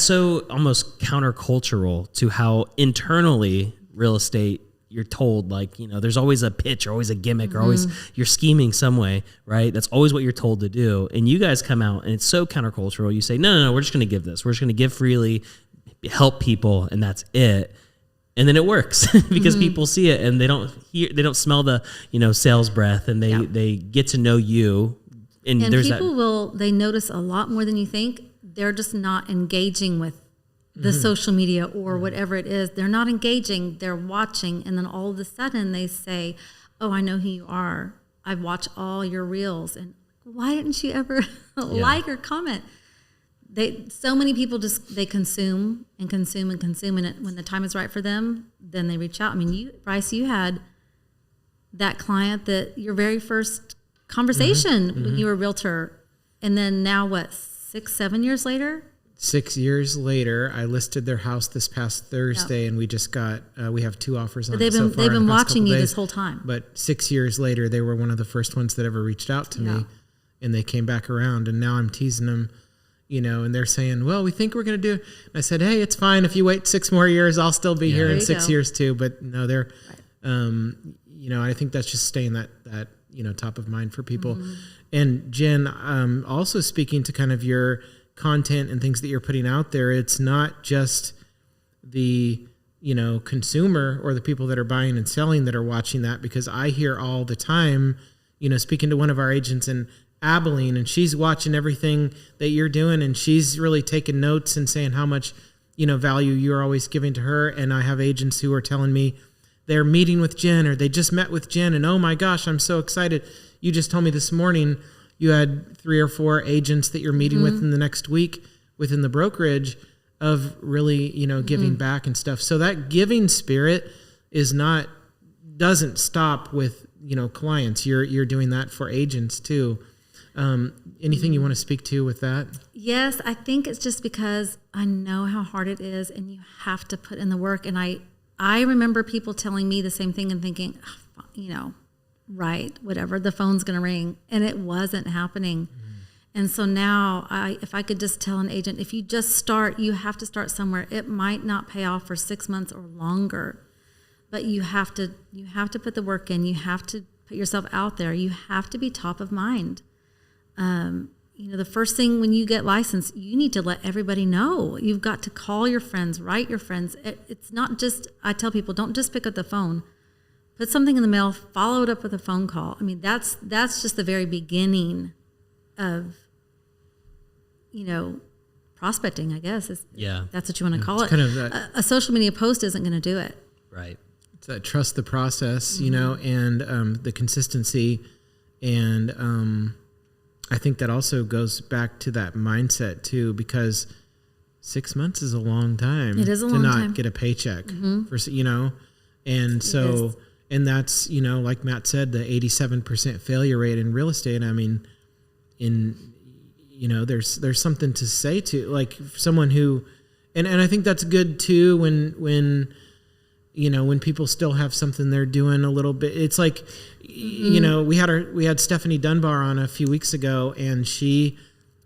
so almost countercultural to how internally real estate, you're told there's always a pitch or always a gimmick or always you're scheming some way, right? That's always what you're told to do. And you guys come out and it's so countercultural. You say, no, we're just going to give this. We're just going to give freely, help people. And that's it. And then it works because people see it and they don't smell the, sales breath and they get to know you. And there's
people they notice a lot more than you think. They're just not engaging with the social media or whatever it is. They're not engaging, they're watching. And then all of a sudden they say, oh, I know who you are. I've watched all your reels. And why didn't you ever like or comment? So many people they consume and consume and consume. And when the time is right for them, then they reach out. I mean, Bryce, you had that client that your very first conversation when you were a realtor. And then now 6-7 years later?
6 years later, I listed their house this past Thursday, and we just got we have 2 offers on it so far.
They've been watching you this whole time.
But 6 years later, they were one of the first ones that ever reached out to me. and they came back around, and now I'm teasing them, and they're saying, well, we think we're going to do, and I said, hey, it's fine. If you wait 6 more years, I'll still be here in 6 years too. But no, they're, I think that's just staying that top of mind for people. Mm-hmm. And Jen, also speaking to kind of your content and things that you're putting out there, it's not just the, consumer or the people that are buying and selling that are watching that, because I hear all the time, speaking to one of our agents in Abilene, and she's watching everything that you're doing, and she's really taking notes and saying how much, value you're always giving to her. And I have agents who are telling me they're meeting with Jen, or they just met with Jen, and oh my gosh, I'm so excited. You just told me this morning you had 3 or 4 agents that you're meeting with in the next week within the brokerage of really, giving back and stuff. So that giving spirit doesn't stop with, clients. You're doing that for agents too. Anything you want to speak to with that?
Yes, I think it's just because I know how hard it is, and you have to put in the work. And I remember people telling me the same thing and thinking, right, whatever, the phone's going to ring, and it wasn't happening. And so now if I could just tell an agent, if you just start, you have to start somewhere. It might not pay off for 6 months or longer, but you have to put the work in. You have to put yourself out there. You have to be top of mind. The first thing when you get licensed, you need to let everybody know. You've got to call your friends, write your friends. It's not just, I tell people, don't just pick up the phone. Put something in the mail, follow it up with a phone call. I mean, that's just the very beginning of, prospecting, I guess. That's what you want to call it.
Kind of that,
a social media post isn't going to do it.
Right.
It's that trust the process, and the consistency. And I think that also goes back to that mindset too, because 6 months is a long time.
It is a long time
to not get a paycheck for, and so, and that's, like Matt said, the 87% failure rate in real estate. I mean, there's something to say to, like, someone who, and I think that's good too when people still have something they're doing a little bit. It's like, we had Stephanie Dunbar on a few weeks ago, and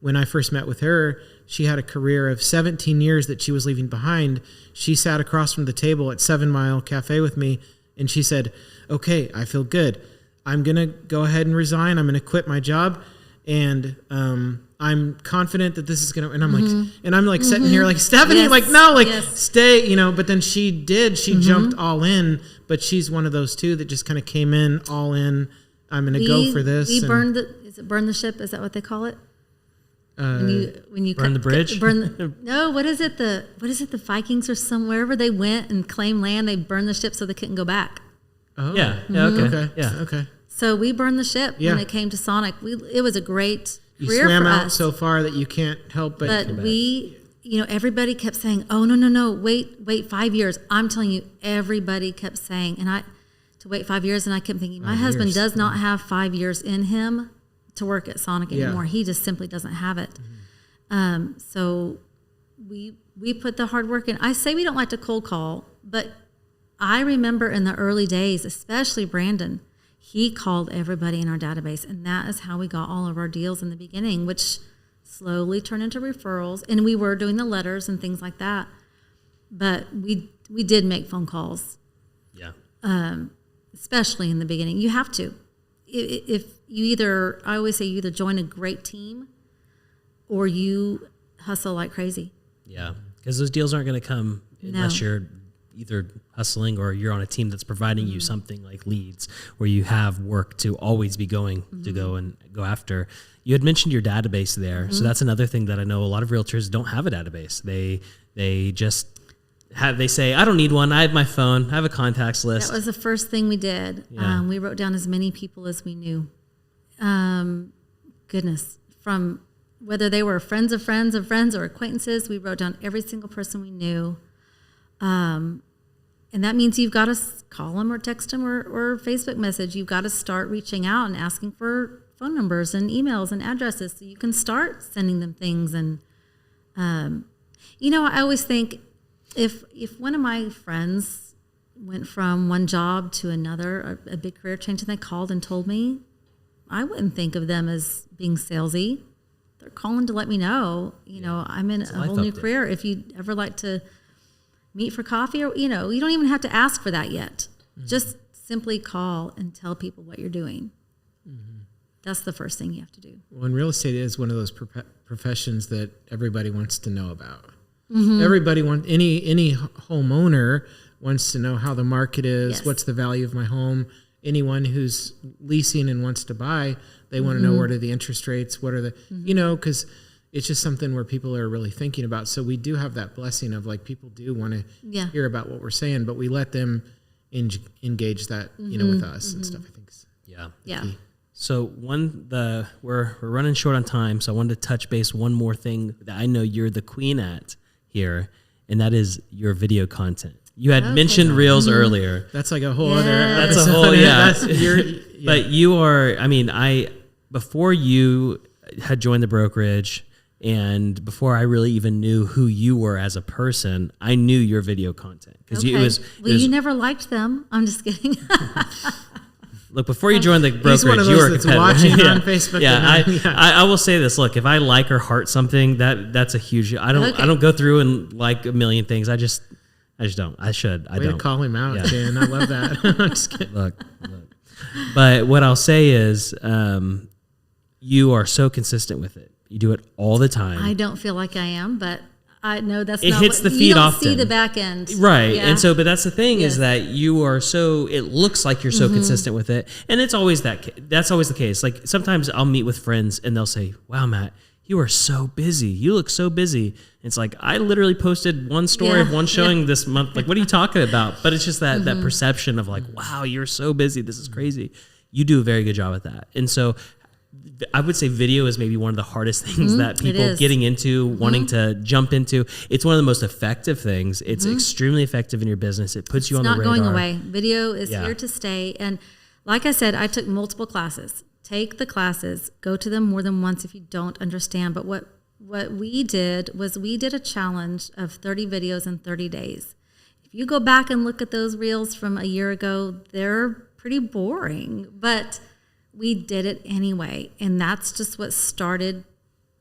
when I first met with her, she had a career of 17 years that she was leaving behind. She sat across from the table at 7 Mile Cafe with me, and she said, okay, I feel good. I'm going to go ahead and resign. I'm going to quit my job. And I'm confident that this is going to, and I'm like, sitting here like, Stephanie, stay, but then she jumped all in, but she's one of those two that just kind of came in all in. I'm going to go for this.
We burn the ship? Is that what they call it? When you
burn the bridge?
What is it? The Vikings or wherever they went and claimed land, they burned the ship so they couldn't go back.
Oh,
yeah. Okay. Yeah.
Okay.
So we burned the ship when it came to Sonic. It was a great career
swam
for
out
us.
So far that you can't help but
we, everybody kept saying, oh, no, wait 5 years. I'm telling you, everybody kept saying, to wait 5 years, and I kept thinking, my husband does not have 5 years in him to work at Sonic anymore. He just simply doesn't have it. So we put the hard work in. I say we don't like to cold call, but I remember in the early days, especially Brandon, he called everybody in our database, and that is how we got all of our deals in the beginning, which slowly turned into referrals. And we were doing the letters and things like that, but we did make phone calls.
Yeah.
Especially in the beginning, you have to. If you I always say you either join a great team or you hustle like crazy.
Yeah, because those deals aren't going to come unless you're either hustling or you're on a team that's providing you something like leads, where you have work to always be going to go after. You had mentioned your database there. So that's another thing that I know a lot of realtors don't have a database. They just they say, I don't need one. I have my phone. I have a contacts list.
That was the first thing we did.
Yeah.
We wrote down as many people as we knew. Goodness, from whether they were friends of friends of friends or acquaintances, we wrote down every single person we knew. And that means you've got to call them or text them or Facebook message. You've got to start reaching out and asking for phone numbers and emails and addresses so you can start sending them things. And, I always think if one of my friends went from one job to another, a big career change, and they called and told me, wouldn't think of them as being salesy. They're calling to let me know, you know, I'm in a whole new career. If you'd ever like to meet for coffee, or, you know, you don't even have to ask for that yet. Just simply call and tell people what you're doing. That's the first thing you have to do.
Well, and real estate is one of those professions that everybody wants to know about. Everybody any homeowner wants to know how the market is, what's the value of my home. Anyone who's leasing and wants to buy, they want to know what are the interest rates, what are the, you know, because it's just something where people are really thinking about. So we do have that blessing of like people do want to hear about what we're saying, but we let them engage that, you know, with us and stuff. I think.
Yeah. So we're running short on time, so I wanted to touch base one more thing that I know you're the queen at here, and that is your video content. You had mentioned Reels earlier.
That's like a whole other
That's a whole, But you are, I mean, before you had joined the brokerage and before I really even knew who you were as a person, I knew your video content. Because
you never liked them. I'm just kidding.
Look, before you joined the brokerage, you were
watching on Facebook.
I will say this. Look, if I like or heart something, that's a huge. I don't go through and like a million things. I just don't. I should. I don't.
To call him out, Jen. I love that. I'm just kidding.
Look. But what I'll say is, you are so consistent with it. You do it all the time.
I don't feel like I am, but I know that's
it
not
hits the feed
you don't
often.
See the back end,
right?
Yeah.
And so, but that's the thing is that you are so. It looks like you're so consistent with it, and it's always that's always the case. Like sometimes I'll meet with friends and they'll say, "Wow, Matt, you are so busy. You look so busy." It's like I literally posted one story of one showing this month. Like, what are you talking about? But it's just that perception of like, "Wow, you're so busy. This is crazy." You do a very good job at that, and so. I would say video is maybe one of the hardest things that people getting into, wanting to jump into. It's one of the most effective things. It's extremely effective in your business. It puts you on the radar.
It's not going away. Video is here to stay. And like I said, I took multiple classes. Take the classes. Go to them more than once if you don't understand. But what we did was we did a challenge of 30 videos in 30 days. If you go back and look at those reels from a year ago, they're pretty boring. But we did it anyway, and that's just what started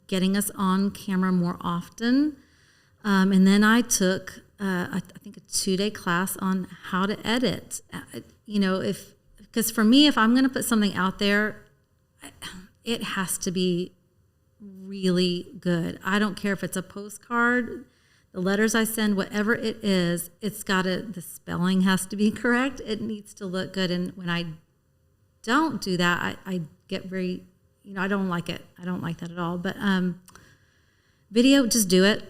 getting us on camera more often. And then I took, I think, a 2-day class on how to edit. You know, because for me, if I'm going to put something out there, it has to be really good. I don't care if it's a postcard, the letters I send, whatever it is, the spelling has to be correct. It needs to look good. And when I don't do that, I get very, you know, I don't like it. I don't like that at all. But video, just do it.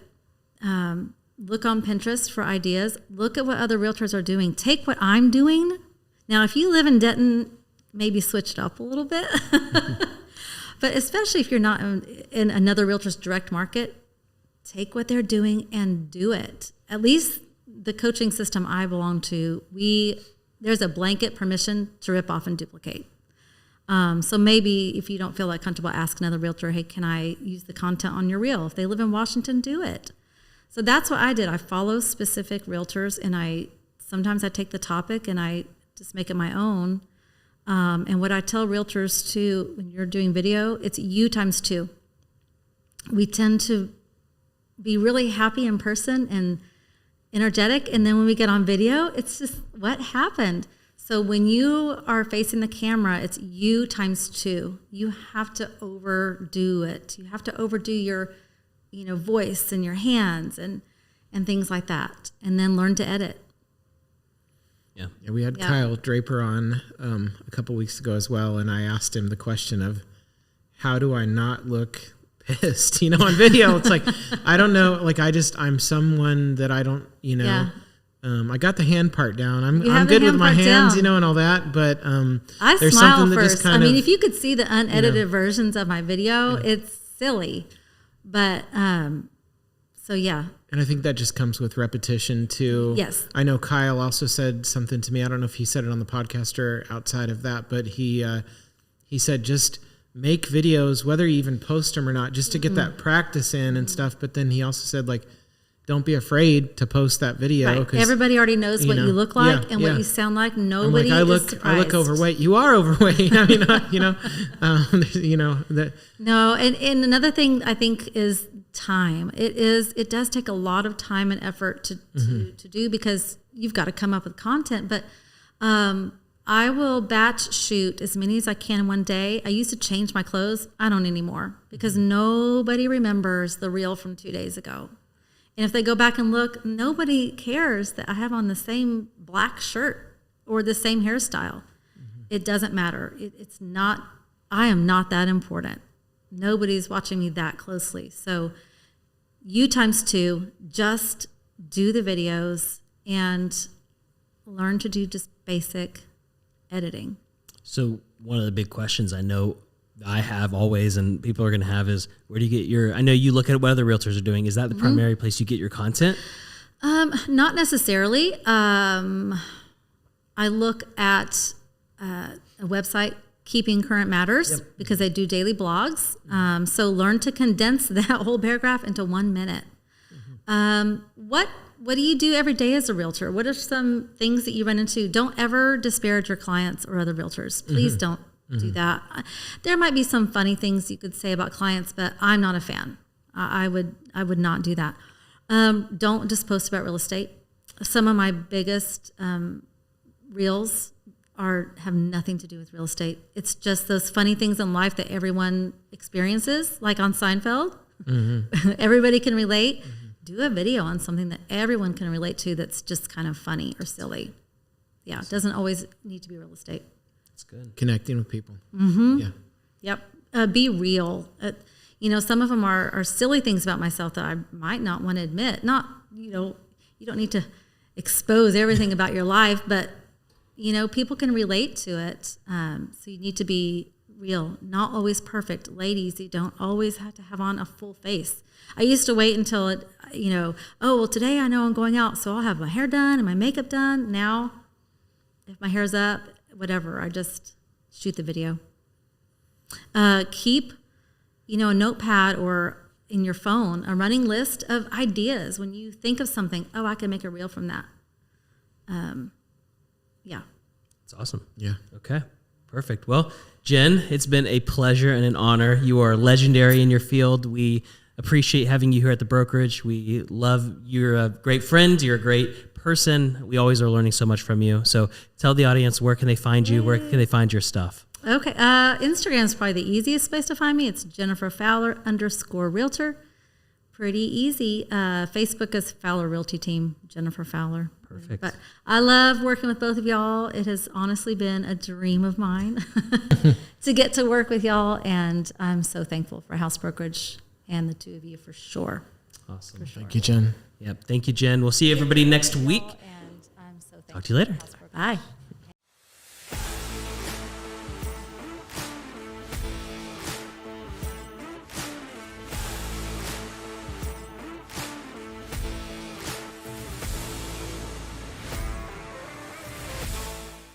Look on Pinterest for ideas. Look at what other realtors are doing. Take what I'm doing. Now, if you live in Denton, maybe switch it up a little bit. But especially if you're not in another realtor's direct market, take what they're doing and do it. At least the coaching system I belong to, there's a blanket permission to rip off and duplicate. So maybe if you don't feel like comfortable, ask another realtor, hey, can I use the content on your reel? If they live in Washington, do it. So that's what I did. I follow specific realtors, and sometimes I take the topic and I just make it my own. And what I tell realtors too, when you're doing video, it's you times 2. We tend to be really happy in person and energetic, and then when we get on video, it's just what happened. So when you are facing the camera, it's you times 2. You have to overdo it. You have to overdo your, you know, voice and your hands and things like that, and then learn to edit.
Yeah, we had Kyle Draper on a couple weeks ago as well, and I asked him the question of how do I not look pissed, you know, on video. It's like, I don't know, like I'm someone that I don't, you know, I got the hand part down. I'm good with my hands, you know, and all that, but
I
there's
smile
something that
first.
just kind of,
if you could see the unedited versions of my video, it's silly, but so yeah.
And I think that just comes with repetition too.
Yes.
I know Kyle also said something to me. I don't know if he said it on the podcast or outside of that, but he said just make videos, whether you even post them or not, just to get that practice in and stuff. But then he also said, like, don't be afraid to post that video.
Right. Everybody already knows what you look like and what you sound like. Nobody is surprised.
I look overweight. You are overweight. I mean, that.
No, and another thing I think is time. It does take a lot of time and effort to do, because you've got to come up with content. But I will batch shoot as many as I can in one day. I used to change my clothes. I don't anymore, because nobody remembers the reel from 2 days ago. And if they go back and look, nobody cares that I have on the same black shirt or the same hairstyle. It doesn't matter. It's not, I am not that important. Nobody's watching me that closely. So you times 2, just do the videos and learn to do just basic editing.
So one of the big questions I know I have always, and people are going to have, is where do you get your, I know you look at what other realtors are doing. Is that the primary place you get your content?
Not necessarily. I look at a website, Keeping Current Matters, because they do daily blogs. So learn to condense that whole paragraph into 1 minute. What do you do every day as a realtor? What are some things that you run into? Don't ever disparage your clients or other realtors. Please don't do that. There might be some funny things you could say about clients, but I'm not a fan. I would not do that. Don't just post about real estate. Some of my biggest reels have nothing to do with real estate. It's just those funny things in life that everyone experiences, like on Seinfeld. Everybody can relate. Do a video on something that everyone can relate to that's just kind of funny or silly. Yeah, it doesn't always need to be real estate.
That's good.
Connecting with people.
Yeah. Yep. Be real. Some of them are silly things about myself that I might not want to admit. Not, you don't need to expose everything about your life, but, people can relate to it. So you need to be real, not always perfect. Ladies, you don't always have to have on a full face. I used to wait until today I know I'm going out, so I'll have my hair done and my makeup done. Now, if my hair's up, whatever, I just shoot the video. Keep, a notepad or in your phone, a running list of ideas. When you think of something, I can make a reel from that. Yeah.
That's awesome.
Yeah.
Okay. Perfect. Well, Jen, it's been a pleasure and an honor. You are legendary in your field. We appreciate having you here at the brokerage. We love, you're a great friend. You're a great person. We always are learning so much from you. So tell the audience, where can they find you? Where can they find your stuff?
Okay. Instagram is probably the easiest place to find me. It's Jennifer Fowler _realtor. Pretty easy. Facebook is Fowler Realty Team, Jennifer Fowler.
Perfect.
But I love working with both of y'all. It has honestly been a dream of mine to get to work with y'all. And I'm so thankful for House Brokerage and the two of you for sure.
Awesome.
Thank you, Jen.
Yep. Thank you, Jen. We'll see everybody next week.
And I'm so thankful.
Talk to you later.
Bye.